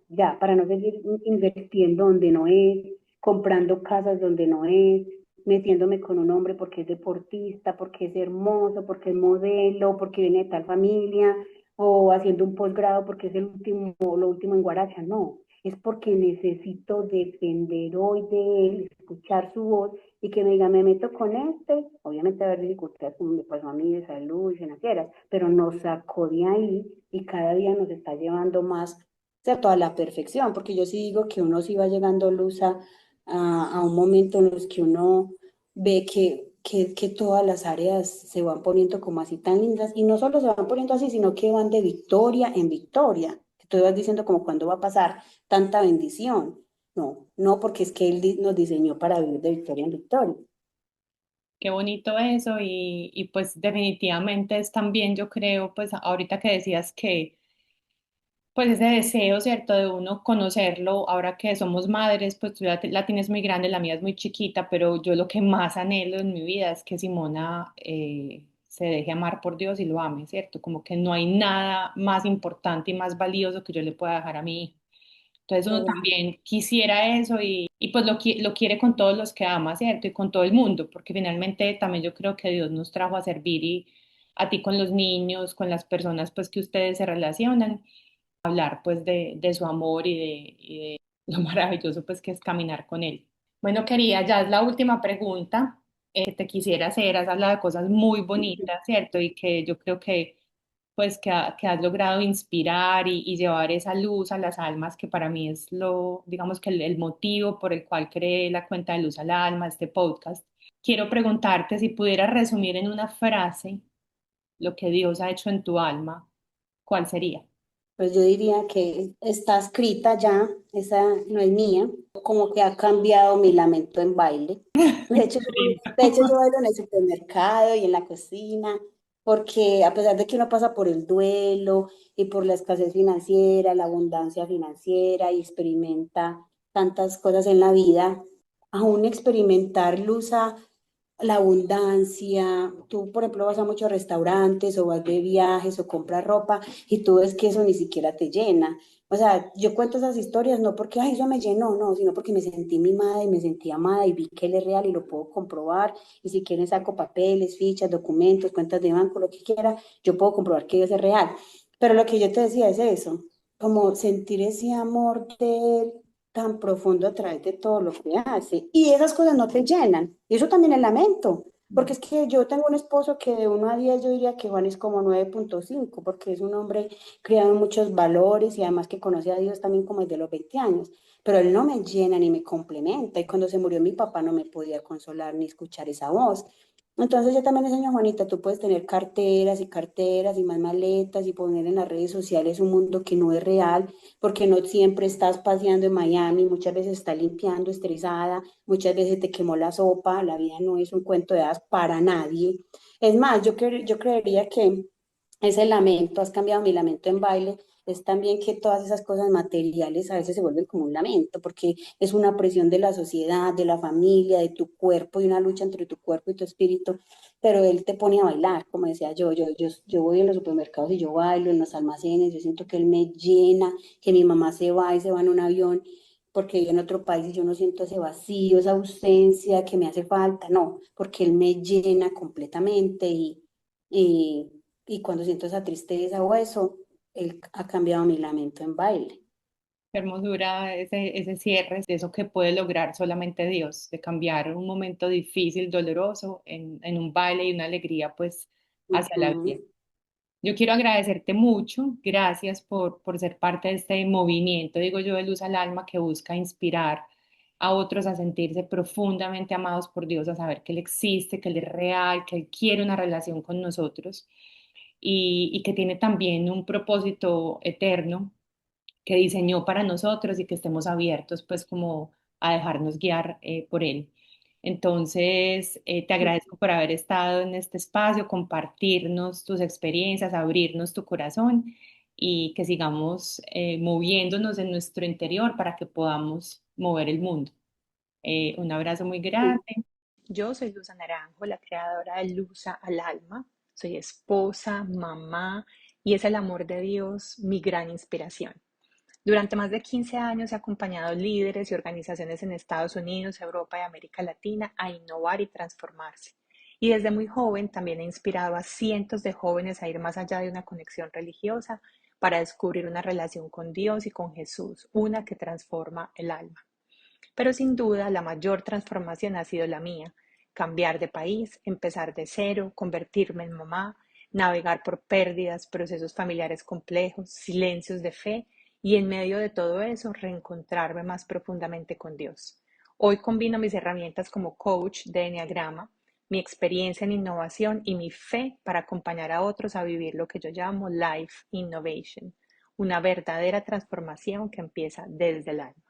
ya, para no seguir invirtiendo donde no es, comprando casas donde no es, metiéndome con un hombre porque es deportista, porque es hermoso, porque es modelo, porque viene de tal familia, o haciendo un posgrado porque es el último, lo último en Guaracha. No, es porque necesito depender hoy de él, escuchar su voz y que me diga, me meto con este, obviamente va a haber dificultades como me pasó a mí de salud y financieras, pero nos sacó de ahí y cada día nos está llevando más, ¿cierto? A la perfección, porque yo sí digo que uno sí va llegando, Luz, a un momento en los que uno ve que todas las áreas se van poniendo como así tan lindas y no solo se van poniendo así, sino que van de victoria en victoria. Tú vas diciendo como cuándo va a pasar tanta bendición. No, no, porque es que Él nos diseñó para vivir de victoria en victoria. Qué bonito eso y pues definitivamente es también, yo creo, pues ahorita que decías que pues ese deseo, ¿cierto? De uno conocerlo, ahora que somos madres, pues tú la tienes muy grande, la mía es muy chiquita, pero yo lo que más anhelo en mi vida es que Simona se deje amar por Dios y lo ame, ¿cierto? Como que no hay nada más importante y más valioso que yo le pueda dejar a mi hija. Entonces Qué uno bueno. también quisiera eso y pues lo quiere con todos los que ama, ¿cierto? Y con todo el mundo, porque finalmente también yo creo que Dios nos trajo a servir y a ti con los niños, con las personas pues que ustedes se relacionan hablar pues de su amor y de lo maravilloso pues que es caminar con él. Bueno, querida, ya es la última pregunta que te quisiera hacer. Has hablado de cosas muy bonitas, ¿cierto? Y que yo creo que pues que has logrado inspirar y llevar esa luz a las almas, que para mí es lo, digamos que el motivo por el cual creé la cuenta de Luz al Alma, este podcast. Quiero preguntarte si pudieras resumir en una frase lo que Dios ha hecho en tu alma, ¿cuál sería? Pues yo diría que está escrita ya, esa no es mía, como que ha cambiado mi lamento en baile. De hecho, de hecho, yo bailo en el supermercado y en la cocina, porque a pesar de que uno pasa por el duelo y por la escasez financiera, la abundancia financiera y experimenta tantas cosas en la vida, aún experimentar luz la abundancia. Tú, por ejemplo, vas a muchos restaurantes o vas de viajes o compras ropa y tú ves que eso ni siquiera te llena. O sea, yo cuento esas historias no porque, ay, eso me llenó, no, sino porque me sentí mimada y me sentí amada y vi que él es real y lo puedo comprobar. Y si quieren saco papeles, fichas, documentos, cuentas de banco, lo que quiera, yo puedo comprobar que Dios es real. Pero lo que yo te decía es eso, como sentir ese amor de él tan profundo a través de todo lo que hace. Y esas cosas no te llenan. Y eso también es lamento. Porque es que yo tengo un esposo que de 1 a 10 yo diría que Juan es como 9,5 porque es un hombre criado en muchos valores y además que conoce a Dios también como desde los 20 años. Pero él no me llena ni me complementa. Y cuando se murió mi papá no me podía consolar ni escuchar esa voz. Entonces yo también le enseño a Juanita, tú puedes tener carteras y carteras y más maletas y poner en las redes sociales un mundo que no es real, porque no siempre estás paseando en Miami, muchas veces estás limpiando estresada, muchas veces te quemó la sopa, la vida no es un cuento de hadas para nadie. Es más, yo creería que ese lamento, has cambiado mi lamento en baile, es también que todas esas cosas materiales a veces se vuelven como un lamento, porque es una presión de la sociedad, de la familia, de tu cuerpo y una lucha entre tu cuerpo y tu espíritu, pero él te pone a bailar, como decía yo voy en los supermercados y yo bailo en los almacenes, yo siento que él me llena, que mi mamá se va y se va en un avión porque vive en otro país y yo no siento ese vacío, esa ausencia que me hace falta, no, porque él me llena completamente y, y cuando siento esa tristeza o eso, él ha cambiado mi lamento en baile. Qué hermosura ese cierre, de eso que puede lograr solamente Dios, de cambiar un momento difícil, doloroso, en un baile y una alegría, pues, hacia la vida. Ujú. Yo quiero agradecerte mucho, gracias por ser parte de este movimiento, digo yo, de Luz al Alma, que busca inspirar a otros a sentirse profundamente amados por Dios, a saber que Él existe, que Él es real, que Él quiere una relación con nosotros y que tiene también un propósito eterno que diseñó para nosotros y que estemos abiertos pues como a dejarnos guiar por él. Entonces, te agradezco por haber estado en este espacio, compartirnos tus experiencias, abrirnos tu corazón y que sigamos moviéndonos en nuestro interior para que podamos mover el mundo. Un abrazo muy grande. Yo soy Luza Naranjo, la creadora de Luza al Alma. Soy esposa, mamá y es el amor de Dios mi gran inspiración. Durante más de 15 años he acompañado líderes y organizaciones en Estados Unidos, Europa y América Latina a innovar y transformarse. Y desde muy joven también he inspirado a cientos de jóvenes a ir más allá de una conexión religiosa para descubrir una relación con Dios y con Jesús, una que transforma el alma. Pero sin duda la mayor transformación ha sido la mía: cambiar de país, empezar de cero, convertirme en mamá, navegar por pérdidas, procesos familiares complejos, silencios de fe y en medio de todo eso reencontrarme más profundamente con Dios. Hoy combino mis herramientas como coach de Enneagrama, mi experiencia en innovación y mi fe para acompañar a otros a vivir lo que yo llamo Life Innovation, una verdadera transformación que empieza desde el alma.